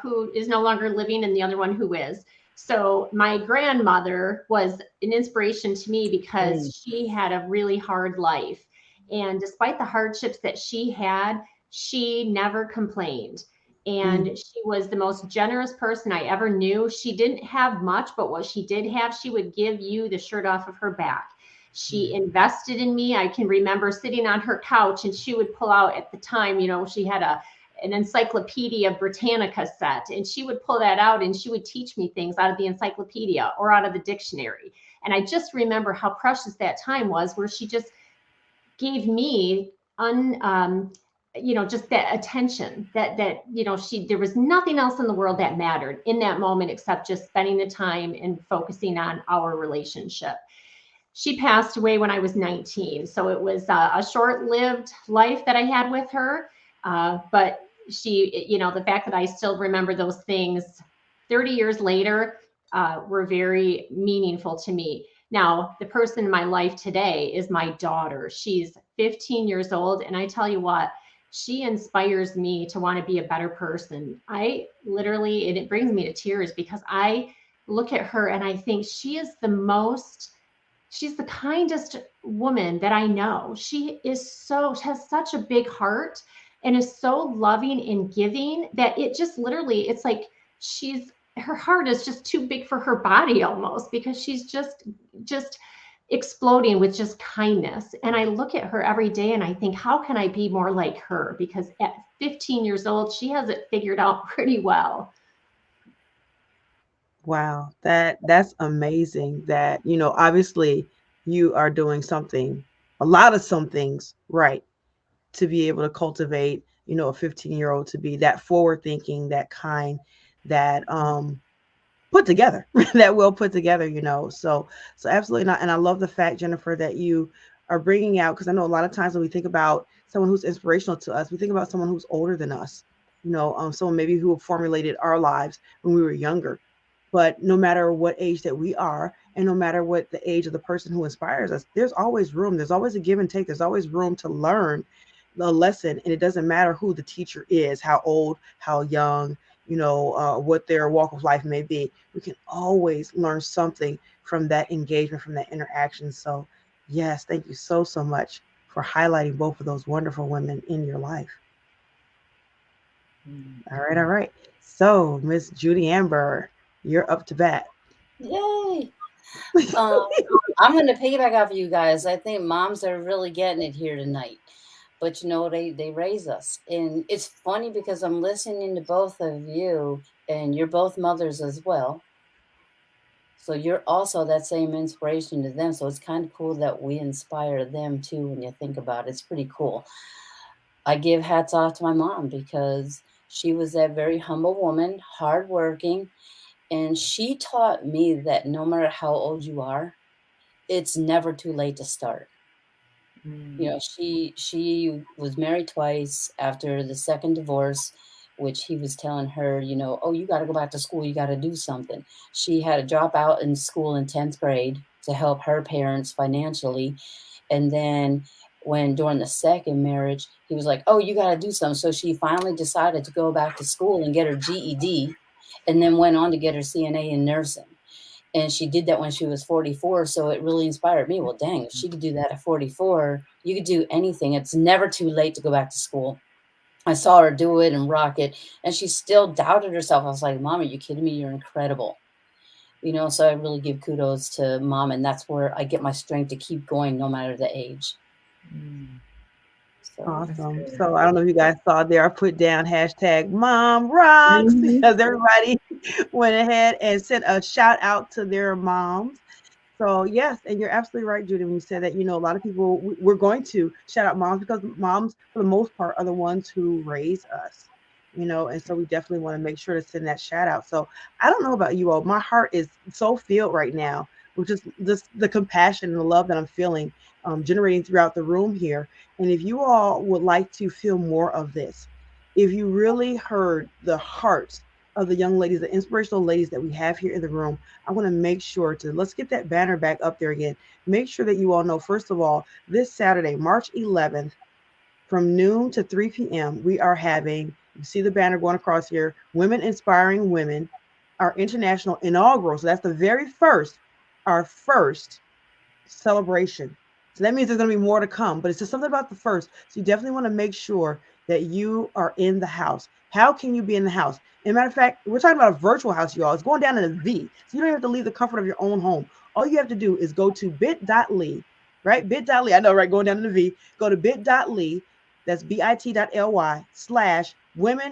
who is no longer living and the other one who is. So my grandmother was an inspiration to me because she had a really hard life. And despite the hardships that she had, she never complained. And she was the most generous person I ever knew. She didn't have much, but what she did have, she would give you the shirt off of her back. She invested in me. I can remember sitting on her couch and she would pull out at the time, she had an Encyclopedia Britannica set, and she would pull that out and she would teach me things out of the encyclopedia or out of the dictionary. And I just remember how precious that time was, where she just gave me just that attention that there was nothing else in the world that mattered in that moment except just spending the time and focusing on our relationship. She passed away when I was 19. So it was a short-lived life that I had with her. But she, the fact that I still remember those things 30 years later were very meaningful to me. Now, the person in my life today is my daughter. She's 15 years old. And I tell you what, she inspires me to want to be a better person. And it brings me to tears because I look at her and I think she's the kindest woman that I know. She has such a big heart and is so loving and giving that it just literally, it's like her heart is just too big for her body almost, because she's just exploding with just kindness. And I look at her every day and I think, how can I be more like her? Because at 15 years old, she has it figured out pretty well. Wow, that's amazing that, obviously you are doing a lot of some things right to be able to cultivate, a 15-year-old to be that forward thinking, that kind, that put together, that well put together, So absolutely not. And I love the fact, Jennifer, that you are bringing out, because I know a lot of times when we think about someone who's inspirational to us, we think about someone who's older than us, someone maybe who formulated our lives when we were younger. But no matter what age that we are, and no matter what the age of the person who inspires us, there's always room. There's always a give and take. There's always room to learn the lesson. And it doesn't matter who the teacher is, how old, how young, what their walk of life may be. We can always learn something from that engagement, from that interaction. So yes, thank you so much for highlighting both of those wonderful women in your life. All right. So Miss Judy Amber, you're up to bat. Yay. I'm going to piggyback off of you guys. I think moms are really getting it here tonight. But, they raise us. And it's funny because I'm listening to both of you, and you're both mothers as well. So you're also that same inspiration to them. So it's kind of cool that we inspire them too when you think about it. It's pretty cool. I give hats off to my mom because she was that very humble woman, hardworking. And she taught me that no matter how old you are, it's never too late to start. She was married twice. After the second divorce, which he was telling her, oh, you got to go back to school. You got to do something. She had to drop out in school in 10th grade to help her parents financially. And then during the second marriage, he was like, oh, you got to do something. So she finally decided to go back to school and get her GED, and then went on to get her CNA in nursing. And she did that when she was 44. So it really inspired me. Well, dang, if she could do that at 44, you could do anything. It's never too late to go back to school. I saw her do it and rock it. And she still doubted herself. I was like, Mom, are you kidding me? You're incredible. So I really give kudos to Mom. And that's where I get my strength to keep going no matter the age. So, awesome. So I don't know if you guys saw there, I put down hashtag Mom Rocks because everybody went ahead and sent a shout out to their moms. So yes, and you're absolutely right, Judy, when you said that, a lot of people, we're going to shout out moms because moms, for the most part, are the ones who raise us. And so we definitely want to make sure to send that shout out. So I don't know about you all. My heart is so filled right now with just this the compassion and the love that I'm feeling generating throughout the room here. And if you all would like to feel more of this, if you really heard the hearts of the young ladies, the inspirational ladies that we have here in the room, I want to make sure to let's get that banner back up there again. Make sure that you all know, first of all, this Saturday, March 11th, from noon to 3 p.m., we are having, you see the banner going across here, Women Inspiring Women, our international inaugural. So that's the very first, our first celebration. So that means there's going to be more to come, but it's just something about the first. So you definitely want to make sure that you are in the house. How can you be in the house? As a matter of fact, we're talking about a virtual house, y'all. It's going down in a V. So you don't have to leave the comfort of your own home. All you have to do is go to bit.ly, right? Bit.ly. I know, right? Going down in the V. Go to bit.ly. That's bit.ly/women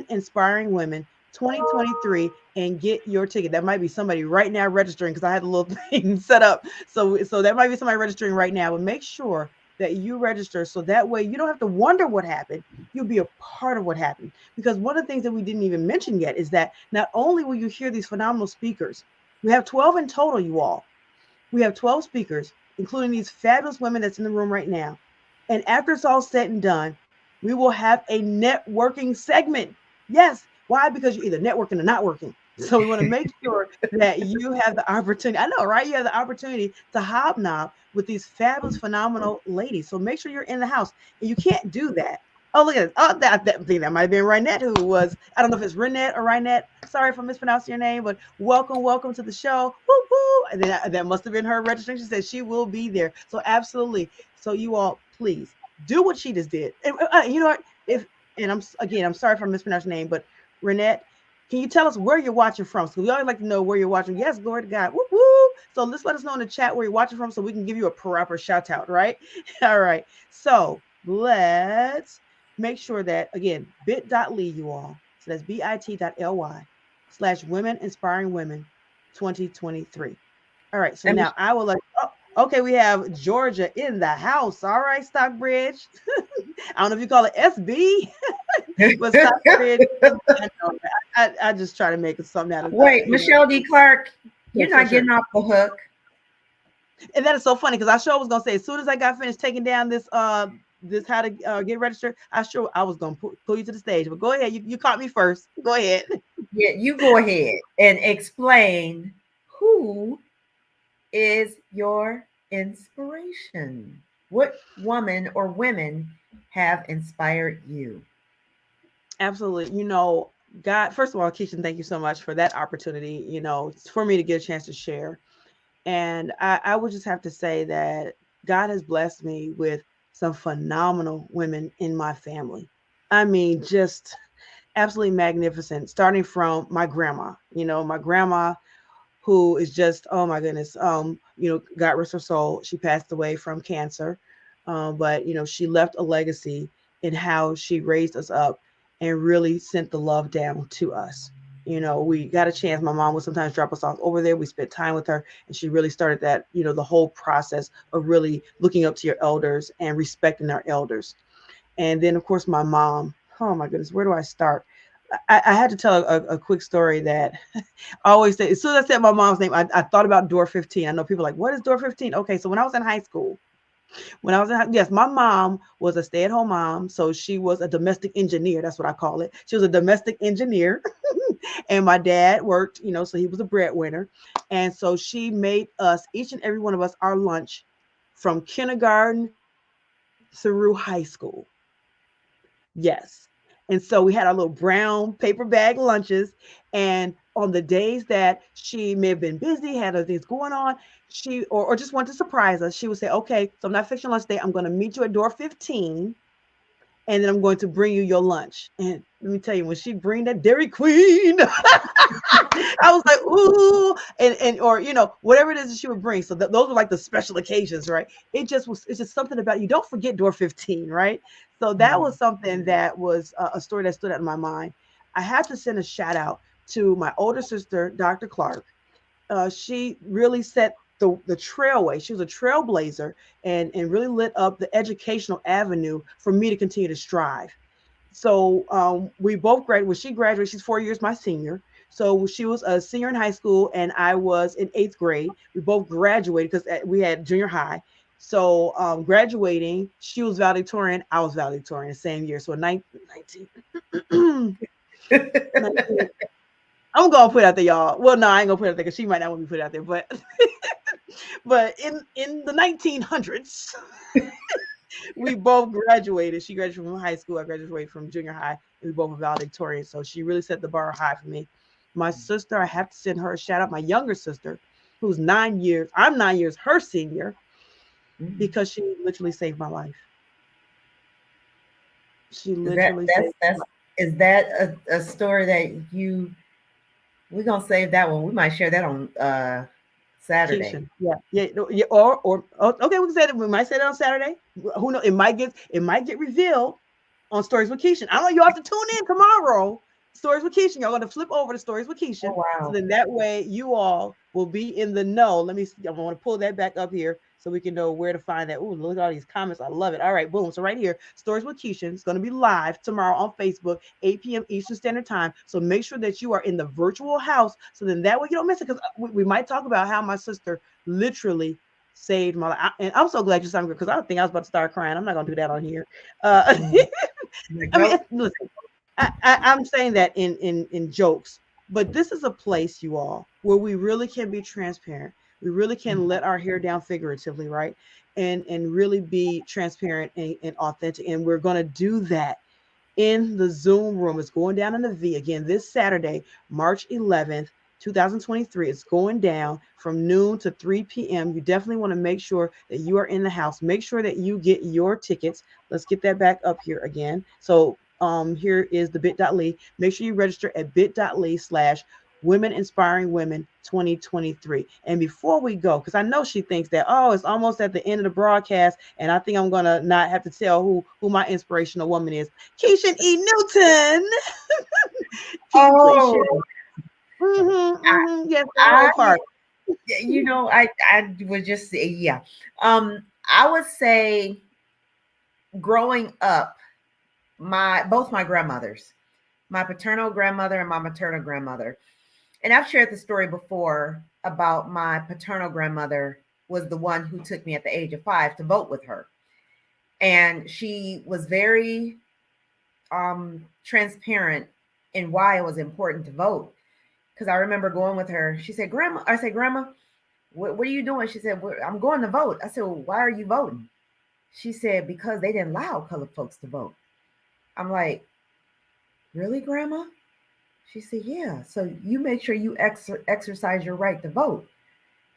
inspiring women 2023 and get your ticket. That might be somebody right now registering because I had a little thing set up. So that might be somebody registering right now, but make sure that you register so that way you don't have to wonder what happened. You'll be a part of what happened. Because one of the things that we didn't even mention yet is that not only will you hear these phenomenal speakers, we have 12 in total, you all. We have 12 speakers, including these fabulous women that's in the room right now. And after it's all said and done, we will have a networking segment. Yes. Why? Because you're either networking or not working. So we want to make sure that you have the opportunity. I know, right? You have the opportunity to hobnob with these fabulous, phenomenal ladies. So make sure you're in the house. And you can't do that. Oh, look at this. Oh, that thing that might have been Rynette, who was, I don't know if it's Rynette or Rynette. Sorry if I'm mispronouncing your name, but welcome to the show. Woo, woo. And then that must have been her registering. She said she will be there. So absolutely. So you all, please do what she just did. And you know what? I'm sorry if I'm mispronouncing your name, but Rynette, can you tell us where you're watching from? So we always like to know where you're watching. Yes, glory to God. Woo, woo. So let's let us know in the chat where you're watching from so we can give you a proper shout out, right? All right. So let's make sure that, again, bit.ly, you all. So that's bit.ly/women inspiring women 2023. All right. So now I will okay, we have Georgia in the house. All right, Stockbridge. I don't know if you call it SB, but Stockbridge. I just try to make it something out of. Wait, Michelle D. Clark, you're not getting off the hook. And that is so funny because I sure was gonna say as soon as I got finished taking down this how to get registered, I was gonna pull you to the stage. But go ahead, you caught me first. Go ahead. Yeah, you go ahead and explain who is your inspiration. What woman or women have inspired you? Absolutely. God, first of all, Keisha, thank you so much for that opportunity, for me to get a chance to share. And I would just have to say that God has blessed me with some phenomenal women in my family. I mean, just absolutely magnificent, starting from my grandma, my grandma who is just, oh my goodness, God rest her soul. She passed away from cancer. But she left a legacy in how she raised us up and really sent the love down to us. We got a chance. My mom would sometimes drop us off over there. We spent time with her, and she really started that, the whole process of really looking up to your elders and respecting our elders. And then, of course, my mom. Oh my goodness, where do I start? I had to tell a quick story that I always say. As soon as I said my mom's name, I thought about door 15. I know people are like, what is door 15? Okay, so when I was in high school, yes, my mom was a stay-at-home mom. So she was a domestic engineer. That's what I call it. She was a domestic engineer. And my dad worked, so he was a breadwinner. And so she made us, each and every one of us, our lunch from kindergarten through high school. Yes. And so we had our little brown paper bag lunches. And on the days that she may have been busy, had other things going on, she or just wanted to surprise us, she would say, okay, so I'm not fixing lunch today. I'm going to meet you at door 15. And then I'm going to bring you your lunch. And let me tell you, when she bring that Dairy Queen, I was like, ooh, and or whatever it is that she would bring. So those were like the special occasions, right? It's just something about you. Don't forget door 15, right? So that was something that was a story that stood out in my mind. I have to send a shout out to my older sister, Dr. Clark. She really set the trailway. She was a trailblazer and really lit up the educational avenue for me to continue to strive. So we both graduated. When she graduated, she's 4 years my senior. So she was a senior in high school, and I was in 8th grade. We both graduated because we had junior high. So graduating, she was valedictorian, I was valedictorian the same year. So 19, 19 I'm gonna put it out there, y'all. Well, no, I ain't gonna put it out there because she might not want me to put it out there. But but in the 1900s, we both graduated. She graduated from high school. I graduated from junior high. And we both were valedictorian. So she really set the bar high for me. My sister, I have to send her a shout out. My younger sister, who's 9 years, I'm 9 years her senior, because she literally saved my life. She literally saved my life. Is that a story that we're gonna save that one? We might share that on Saturday. Yeah. Or okay, we can say that. We might say that on Saturday. Who knows? It might get revealed on Stories with Keisha. I don't know. You have to tune in tomorrow. Stories with Keisha. Y'all going to flip over to Stories with Keisha. Oh, wow. So then that way you all will be in the know. Let me see. I want to pull that back up here so we can know where to find that. Ooh, look at all these comments. I love it. All right, boom. So right here, Stories with Keisha. It's going to be live tomorrow on Facebook, 8 p.m. Eastern Standard Time. So make sure that you are in the virtual house. So then that way you don't miss it, because we might talk about how my sister literally saved my life. And I'm so glad you sound good, because I don't think I was about to start crying. I'm not going to do that on here. I mean, listen, I'm saying that in jokes, but this is a place, you all, where we really can be transparent. We really can let our hair down figuratively, right? And really be transparent and authentic. And we're going to do that in the Zoom room. It's going down in the V again this Saturday, March 11th, 2023. It's going down from noon to 3 p.m. You definitely want to make sure that you are in the house. Make sure that you get your tickets. Let's get that back up here again. So here is the bit.ly. Make sure you register at bit.ly/Women Inspiring Women 2023. And before we go, because I know she thinks that, oh, it's almost at the end of the broadcast, and I think I'm gonna not have to tell who my inspirational woman is. Keisha E. Newton. Can you please share? Yes, that part. I would just say, yeah. I would say growing up, both my grandmothers, my paternal grandmother and my maternal grandmother. And I've shared the story before about my paternal grandmother was the one who took me at the age of 5 to vote with her. And she was very transparent in why it was important to vote. Because I remember going with her. She said, Grandma, I said, Grandma, what are you doing? She said, I'm going to vote. I said, well, why are you voting? She said, because they didn't allow colored folks to vote. I'm like, really, Grandma? She said, yeah. So you make sure you exercise your right to vote.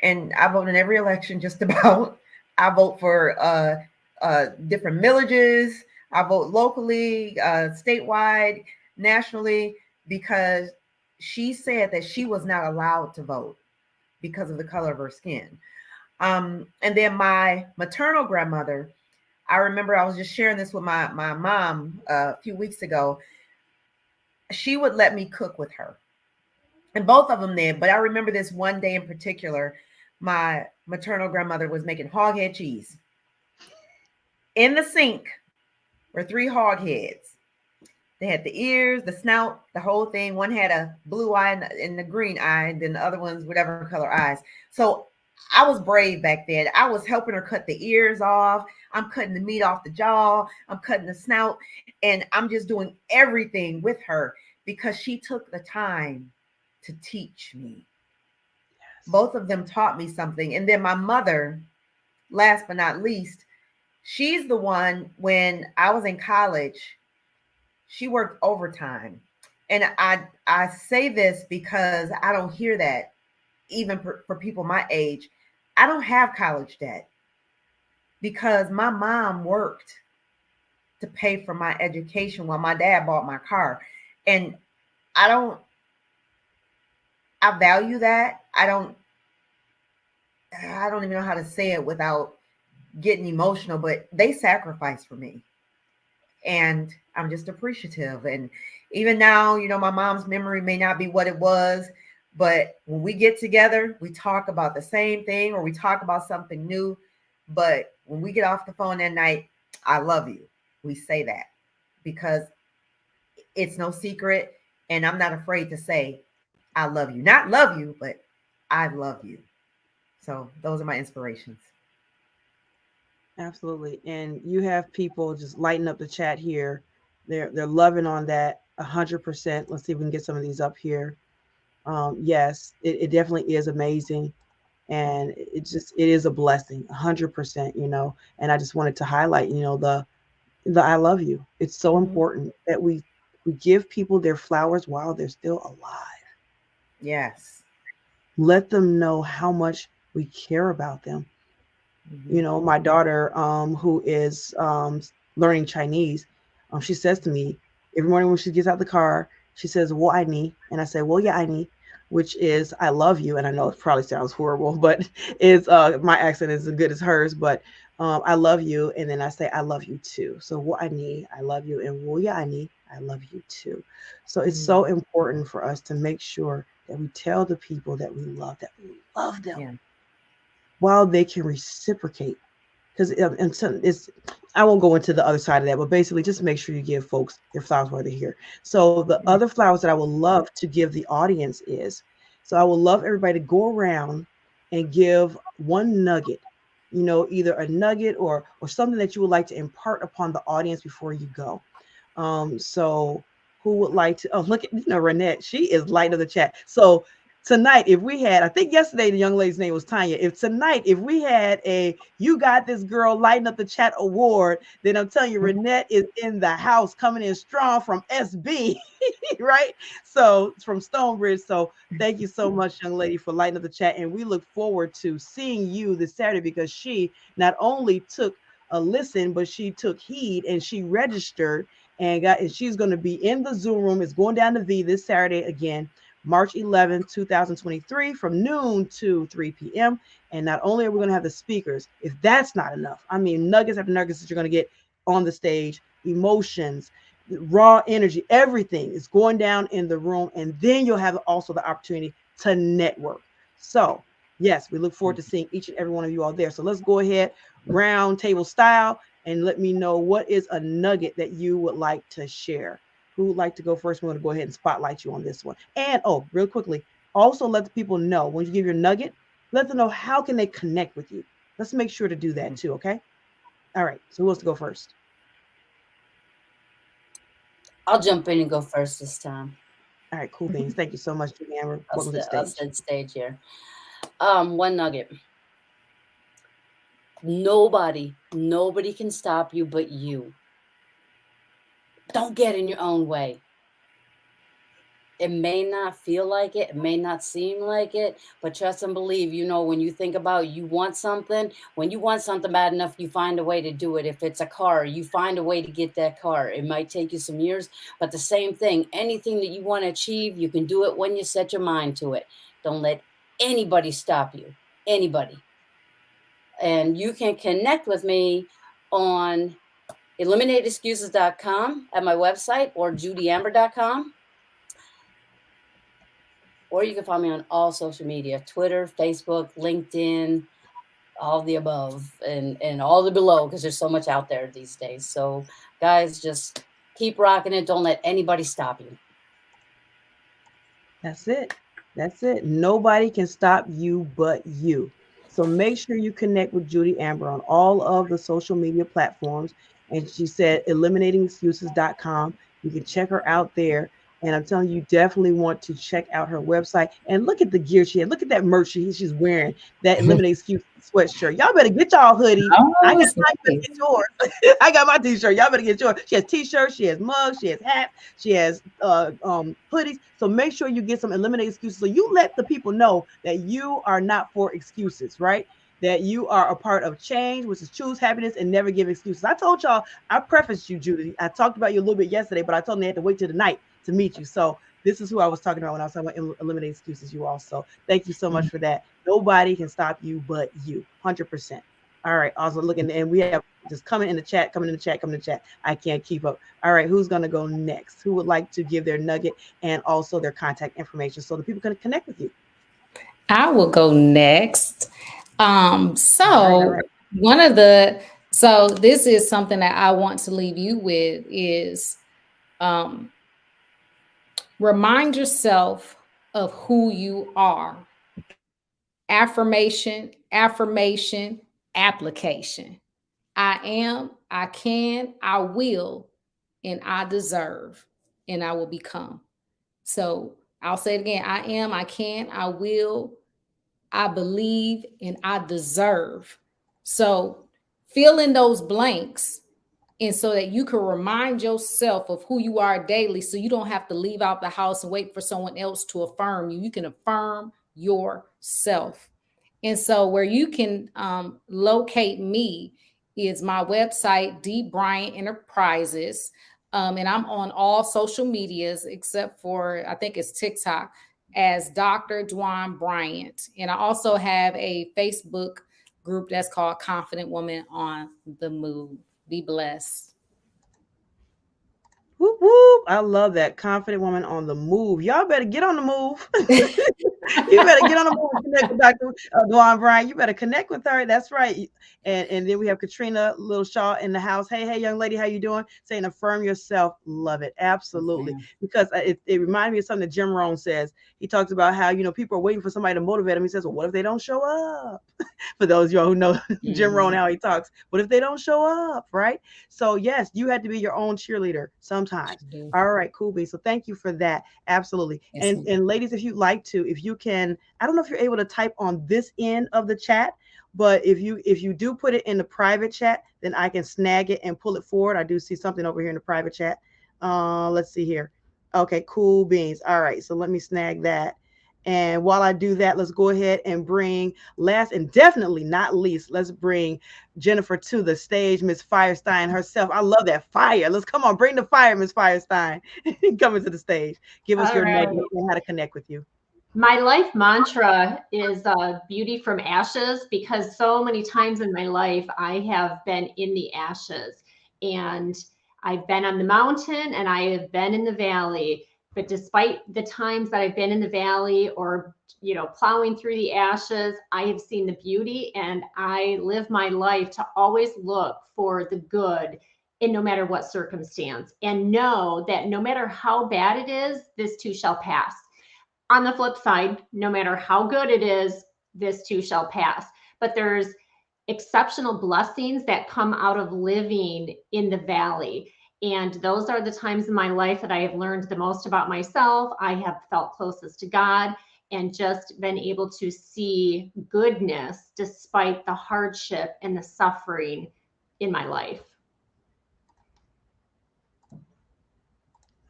And I vote in every election just about. I vote for different millages. I vote locally, statewide, nationally, because she said that she was not allowed to vote because of the color of her skin. And then my maternal grandmother, I remember I was just sharing this with my mom a few weeks ago. She would let me cook with her. And both of them did. But I remember this one day in particular, my maternal grandmother was making hog head cheese. In the sink were 3 hog heads. They had the ears, the snout, the whole thing. One had a blue eye and the green eye, and then the other one's whatever color eyes. So I was brave back then. I was helping her cut the ears off. I'm cutting the meat off the jaw. I'm cutting the snout. And I'm just doing everything with her because she took the time to teach me. Yes. Both of them taught me something. And then my mother, last but not least, she's the one, when I was in college, she worked overtime. And I say this because I don't hear that even for people my age. I don't have college debt because my mom worked to pay for my education while my dad bought my car. And I value that. I don't even know how to say it without getting emotional, but they sacrificed for me. And I'm just appreciative. And even now, my mom's memory may not be what it was, but when we get together, we talk about the same thing or we talk about something new. But when we get off the phone that night, I love you. We say that because it's no secret. And I'm not afraid to say, I love you. Not love you, but I love you. So those are my inspirations. Absolutely. And you have people just lighting up the chat here. They're loving on that 100%. Let's see if we can get some of these up here. Yes, it definitely is amazing. And it is a blessing, 100%, and I just wanted to highlight, the I love you. It's so important that we give people their flowers while they're still alive. Yes. Let them know how much we care about them. My daughter, who is learning Chinese, she says to me every morning when she gets out the car, she says, "Well, I need," and I say, "Well, yeah, I need," which is "I love you." And I know it probably sounds horrible, but it's my accent is as good as hers. But I love you, and then I say, "I love you too." So, "Well, I need," "I love you," and "Well, yeah, I need," "I love you too." So it's so important for us to make sure that we tell the people that we love them. Yeah. While they can reciprocate, because it's, I won't go into the other side of that, but basically just make sure you give folks their flowers while they're here. So the other flowers that I would love to give the audience is, so I would love everybody to go around and give one nugget, either a nugget or something that you would like to impart upon the audience before you go. So who would like to, oh, look at, Renette, she is light of the chat. So tonight, if we had, I think yesterday the young lady's name was Tanya. If we had a "You Got This Girl Lighting Up the Chat" award, then I'm telling you, Renette is in the house, coming in strong from SB, right? So it's from Stonebridge. So thank you so much, young lady, for lighting up the chat. And we look forward to seeing you this Saturday, because she not only took a listen, but she took heed and she registered and she's going to be in the Zoom room. It's going down to V this Saturday again, March 11th, 2023, from noon to 3 p.m. And not only are we going to have the speakers, if that's not enough, I mean, nuggets after nuggets that you're going to get on the stage, emotions, raw energy, everything is going down in the room. And then you'll have also the opportunity to network. So, yes, we look forward to seeing each and every one of you all there. So let's go ahead, round table style, and let me know what is a nugget that you would like to share. Who would like to go first? We're going to go ahead and spotlight you on this one. And real quickly, also let the people know when you give your nugget, let them know how can they connect with you. Let's make sure to do that too, okay? All right, so who wants to go first? I'll jump in and go first this time. All right, cool beans. Thank you so much, Amber. Welcome to the stage. I'll set stage here. One nugget. Nobody can stop you but you. Don't get in your own way. It may not feel like it may not seem like it, but trust and believe, when you think about you want something, when you want something bad enough, you find a way to do it. If it's a car, you find a way to get that car. It might take you some years, but the same thing, anything that you want to achieve, you can do it when you set your mind to it. Don't let anybody stop you, anybody. And you can connect with me on eliminateexcuses.com at my website, or judyamber.com. Or you can find me on all social media, Twitter, Facebook, LinkedIn, all the above and all the below, because there's so much out there these days. So guys, just keep rocking it. Don't let anybody stop you. That's it. Nobody can stop you but you. So make sure you connect with Judy Amber on all of the social media platforms. And she said eliminatingexcuses.com. You can check her out there. And I'm telling you, definitely want to check out her website and look at the gear she had. Look at that merch she's wearing, that Eliminate Excuses sweatshirt. Y'all better get y'all hoodie. I got mine, better get yours. I got my t-shirt. Y'all better get yours. She has t-shirts, she has mugs, she has hats, she has hoodies. So make sure you get some Eliminate Excuses. So you let the people know that you are not for excuses, right? That you are a part of change, which is choose happiness and never give excuses. I told y'all, I prefaced you, Judy. I talked about you a little bit yesterday, but I told them they had to wait till the night to meet you. So this is who I was talking about when I was talking about eliminate excuses. You also, thank you so much for that. Nobody can stop you but you, 100%. All right, also looking, and we have just coming in the chat. I can't keep up. All right, who's gonna go next? Who would like to give their nugget and also their contact information so the people can connect with you? I will go next. All right. So this is something that I want to leave you with is Remind yourself of who you are. Affirmation, affirmation, application. I am, I can, I will, and I deserve, and I will become. So I'll say it again. I am, I can, I will, I believe, and I deserve. So fill in those blanks, and so that you can remind yourself of who you are daily, so you don't have to leave out the house and wait for someone else to affirm you. You can affirm yourself. And so where you can locate me is my website, D Bryant Enterprises. And I'm on all social medias except for, I think it's TikTok, as Dr. Dwan Bryant. And I also have a Facebook group that's called Confident Woman on the Move. Be blessed. Whoop, whoop. I love that. Confident woman on the move. Y'all better get on the move. You better get on the move and connect with Dr. Dwan Bryant. You better connect with her. That's right. And then we have Katrina Little Shaw in the house. Hey, young lady, how you doing? Saying affirm yourself. Love it. Absolutely. Yes, Because it reminded me of something that Jim Rohn says. He talks about how, people are waiting for somebody to motivate them. He says, well, what if they don't show up? For those of y'all who know Jim Rohn, how he talks. What if they don't show up, right? So, yes, you had to be your own cheerleader sometimes. All right, cool, B. So thank you for that. Absolutely. Yes, And ladies, if you'd like to, if you can, I don't know if you're able to type on this end of the chat, but if you do put it in the private chat, then I can snag it and pull it forward. I do see something over here in the private chat. Let's see here. Okay, cool beans. All right, so let me snag that. And while I do that, let's go ahead and bring, last and definitely not least, let's bring Jennifer to the stage, Miss Firestein herself. I love that fire. Let's come on, bring the fire, Miss Firestein. Coming to the stage. Give us All your right. nugget and how to connect with you. My life mantra is beauty from ashes, because so many times in my life I have been in the ashes, and I've been on the mountain and I have been in the valley. But despite the times that I've been in the valley or, plowing through the ashes, I have seen the beauty, and I live my life to always look for the good in no matter what circumstance, and know that no matter how bad it is, this too shall pass. On the flip side, no matter how good it is, this too shall pass. But there's exceptional blessings that come out of living in the valley. And those are the times in my life that I have learned the most about myself. I have felt closest to God and just been able to see goodness despite the hardship and the suffering in my life.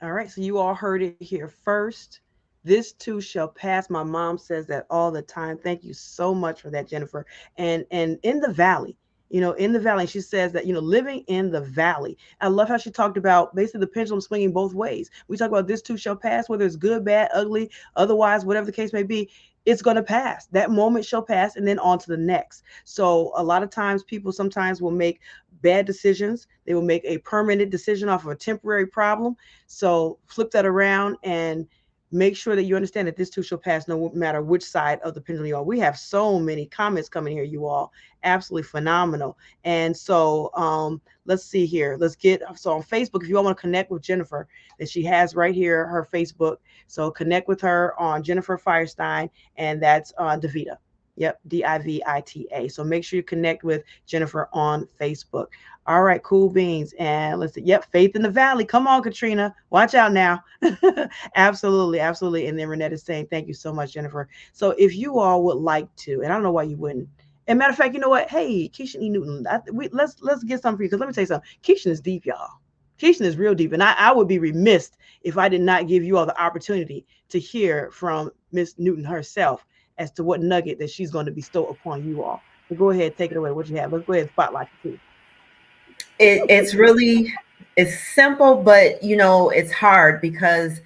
All right, so you all heard it here first. This too shall pass. My mom says that all the time. Thank you so much for that, Jennifer. And in the valley, in the valley, she says that, living in the valley. I love how she talked about basically the pendulum swinging both ways. We talk about this too shall pass, whether it's good, bad, ugly, otherwise, whatever the case may be, it's going to pass. That moment shall pass, and then on to the next. So a lot of times people sometimes will make bad decisions. They will make a permanent decision off of a temporary problem. So flip that around and make sure that you understand that this too shall pass, no matter which side of the pendulum you are. We have so many comments coming here, you all. Absolutely phenomenal. And so let's see here. So on Facebook, if you all want to connect with Jennifer, that she has right here, her Facebook. So connect with her on Jennifer Firestein, and that's Davita. Yep, Divita. So make sure you connect with Jennifer on Facebook. All right, cool beans. And let's see. Yep, Faith in the Valley. Come on, Katrina. Watch out now. Absolutely, absolutely. And then Renette is saying, thank you so much, Jennifer. So if you all would like to, and I don't know why you wouldn't. And matter of fact, you know what? Hey, Keisha E. Newton, let's get something for you. Because let me tell you something. Keisha is deep, y'all. Keisha is real deep. And I would be remiss if I did not give you all the opportunity to hear from Miss Newton herself as to what nugget that she's going to bestow upon you all. So go ahead, take it away. What you have? Let's go ahead and spotlight you too. It's simple, but it's hard because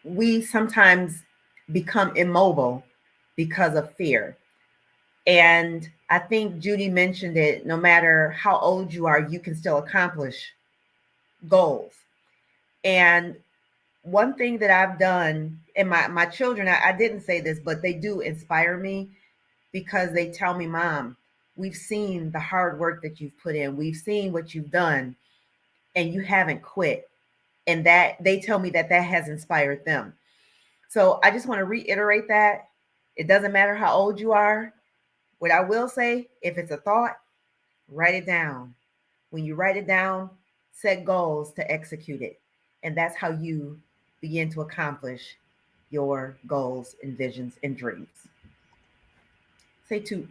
we sometimes become immobile because of fear. And I think Judy mentioned it. No matter how old you are, you can still accomplish goals. And one thing that I've done, and my children, I didn't say this, but they do inspire me, because they tell me, Mom, we've seen the hard work that you've put in. We've seen what you've done, and you haven't quit. and that they tell me that has inspired them. So I just want to reiterate that it doesn't matter how old you are. What I will say, if it's a thought, write it down. When you write it down, set goals to execute it. And that's how you begin to accomplish your goals and visions and dreams. Say two.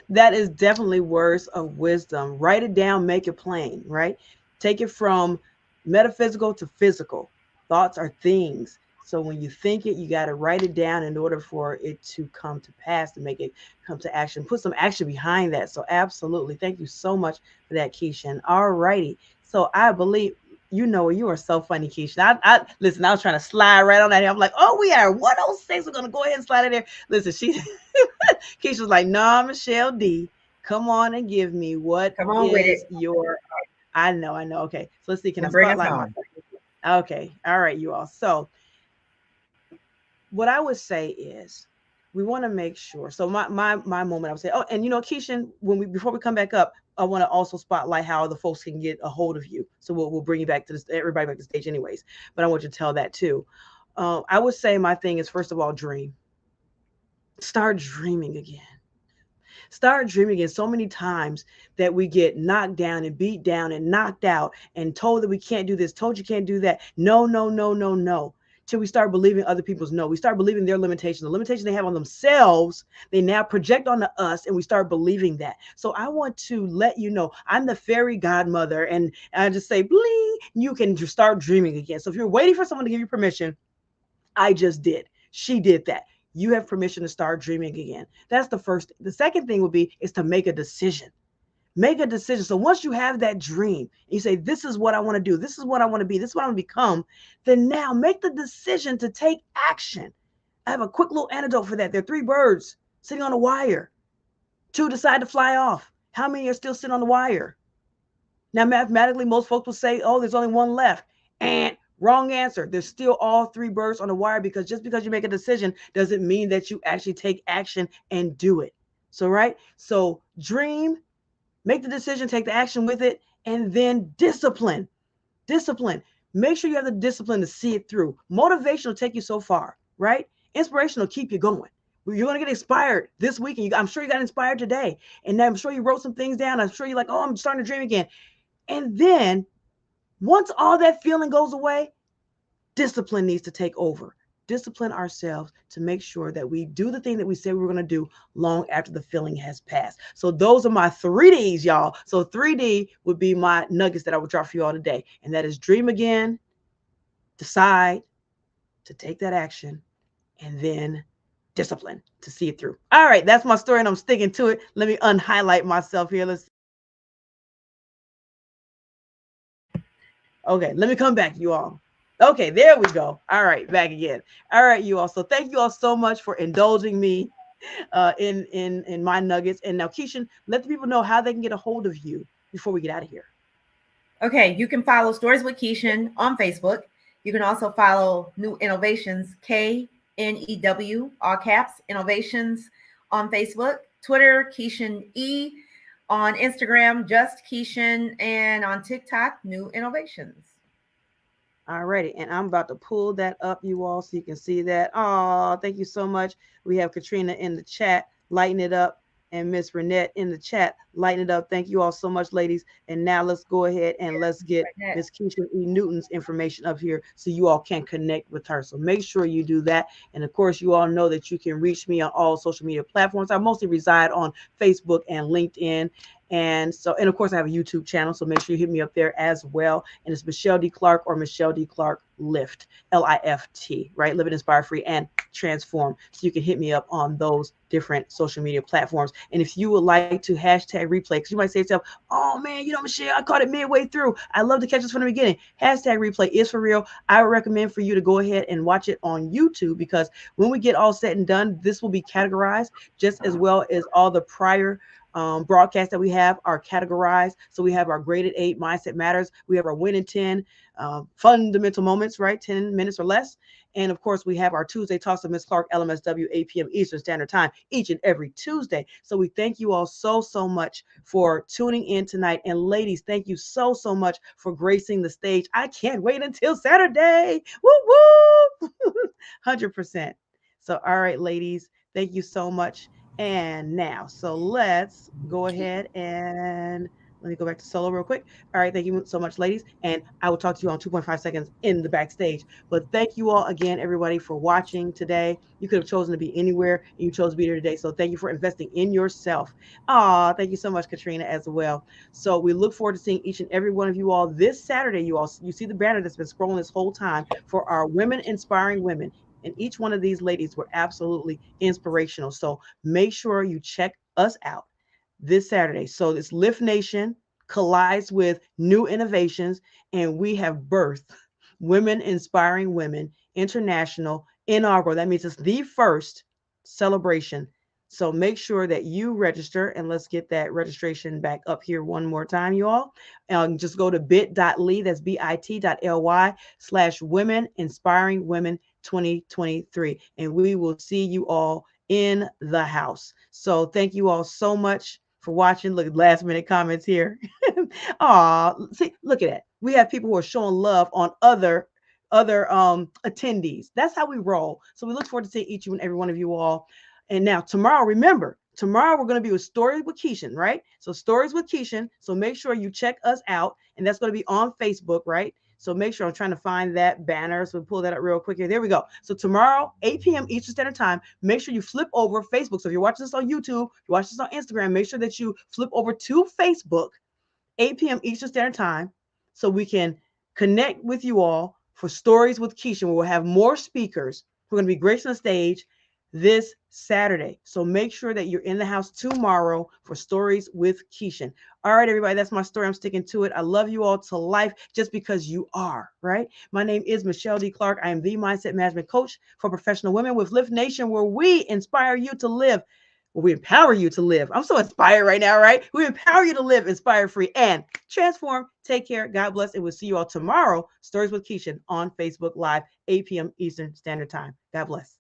That is definitely words of wisdom. Write it down, make it plain, right? Take it from metaphysical to physical. Thoughts are things. So when you think it, you got to write it down in order for it to come to pass, to make it come to action. Put some action behind that. So absolutely. Thank you so much for that, Keishan. All righty. So I believe, you are so funny, Keisha. I listen, I was trying to slide right on that. I'm like, oh, we are 106. We're going to go ahead and slide in there. Listen, Keisha was like, nah, Michelle D, come on and give me what come on is with it. your, I know. Okay. So let's see. Can I bring us spotlight on? Okay. All right, you all. So what I would say is we want to make sure. So my moment, I would say, oh, and Keishan, before we come back up, I want to also spotlight how the folks can get a hold of you. So we'll bring you back to everybody back to the stage anyways. But I want you to tell that too. I would say my thing is, first of all, dream. Start dreaming again. Start dreaming again. So many times that we get knocked down and beat down and knocked out and told that we can't do this, told you can't do that. No. Till we start believing other people's no. We start believing their limitations, the limitations they have on themselves, they now project onto us, and we start believing that. So I want to let you know, I'm the fairy godmother, and I just say, bling, you can just start dreaming again. So if you're waiting for someone to give you permission, I just did. She did that. You have permission to start dreaming again. That's the first. The second thing would be is to make a decision. Make a decision. So once you have that dream, you say, this is what I want to do. This is what I want to be. This is what I want to become. Then now make the decision to take action. I have a quick little antidote for that. There are 3 birds sitting on a wire. 2 decide to fly off. How many are still sitting on the wire? Now, mathematically, most folks will say, oh, there's only 1 left. And wrong answer. There's still all 3 birds on the wire, because just because you make a decision doesn't mean that you actually take action and do it. So, right? So dream, make the decision, take the action with it, and then discipline. Discipline. Make sure you have the discipline to see it through. Motivation will take you so far, right? Inspiration will keep you going. You're going to get inspired this week. And I'm sure you got inspired today. And I'm sure you wrote some things down. I'm sure you're like, oh, I'm starting to dream again. And then once all that feeling goes away, discipline needs to take over. Discipline ourselves to make sure that we do the thing that we said we were going to do long after the feeling has passed. So those are my 3 Ds, y'all. So 3D would be my nuggets that I would drop for you all today. And that is dream again, decide to take that action, and then discipline to see it through. All right, that's my story, and I'm sticking to it. Let me unhighlight myself here. Let's see. Okay, let me come back, you all. Okay, there we go. All right, back again. All right, you all. So thank you all so much for indulging me in my nuggets. And now, Keishan, let the people know how they can get a hold of you before we get out of here. Okay, you can follow Stories with Keishan on Facebook. You can also follow New Innovations, KNEW, all caps, Innovations on Facebook, Twitter, Keishan E, on Instagram, just Keishan, and on TikTok, New Innovations. All righty, and I'm about to pull that up, you all, so you can see that. Oh, thank you so much. We have Katrina in the chat, lighten it up, and Miss Renette in the chat, lighten it up. Thank you all so much, ladies. And now let's go ahead and let's get Miss Keisha E. Newton's information up here so you all can connect with her. So make sure you do that. And of course, you all know that you can reach me on all social media platforms. I mostly reside on Facebook and LinkedIn. And of course, I have a YouTube channel, so make sure you hit me up there as well. And it's Michelle D. Clark or Michelle D. Clark Lift, Lift, right? Live it, inspire, free, and transform. So you can hit me up on those different social media platforms. And if you would like to hashtag replay, because you might say to yourself, oh man, Michelle, I caught it midway through. I love to catch this from the beginning. Hashtag replay is for real. I would recommend for you to go ahead and watch it on YouTube, because when we get all said and done, this will be categorized just as well as all the prior broadcasts that we have are categorized. So we have our graded 8 Mindset Matters. We have our Win in 10 fundamental moments, right? 10 minutes or less. And of course, we have our Tuesday Talks with Ms. Clark, LMSW, 8 p.m. Eastern Standard Time, each and every Tuesday. So we thank you all so, so much for tuning in tonight. And ladies, thank you so, so much for gracing the stage. I can't wait until Saturday. Woo, woo. 100%. So, all right, ladies, thank you so much. And now, so let's go ahead and let me go back to solo real quick. All right, thank you so much, ladies. And I will talk to you on 2.5 seconds in the backstage. But thank you all again, everybody, for watching today. You could have chosen to be anywhere, and you chose to be here today. So thank you for investing in yourself. Thank you so much, Katrina, as well. So we look forward to seeing each and every one of you all this Saturday. You see the banner that's been scrolling this whole time for our Women Inspiring Women. And each one of these ladies were absolutely inspirational. So make sure you check us out this Saturday. So this Lift Nation collides with new innovations, and we have birthed Women Inspiring Women International Inaugural. That means it's the first celebration. So make sure that you register, and let's get that registration back up here one more time, you all. Just go to bit.ly, that's bit.ly/Women Inspiring Women 2023, and we will see you all in the house. So thank you all so much for watching. Look at last minute comments here. See, look at that. We have people who are showing love on other attendees. That's how we roll. So we look forward to seeing each and every one of you all. And now tomorrow, remember, tomorrow we're going to be with Stories with Keishan, right? So Stories with Keishan. So make sure you check us out, and that's going to be on Facebook, right? So make sure, I'm trying to find that banner. So we'll pull that up real quick here. There we go. So tomorrow, 8 p.m. Eastern Standard Time, make sure you flip over Facebook. So if you're watching this on YouTube, you watch this on Instagram, make sure that you flip over to Facebook, 8 p.m. Eastern Standard Time, so we can connect with you all for Stories with Keisha, where we'll have more speakers who are going to be gracing the stage this Saturday. So make sure that you're in the house tomorrow for Stories with Keishan. All right, everybody, that's my story. I'm sticking to it. I love you all to life just because you are, right? My name is Michelle D. Clark. I am the Mindset Management Coach for Professional Women with Lift Nation, where we inspire you to live. We empower you to live. I'm so inspired right now, right? We empower you to live inspire free and transform. Take care. God bless. And we'll see you all tomorrow. Stories with Keishan on Facebook Live, 8 p.m. Eastern Standard Time. God bless.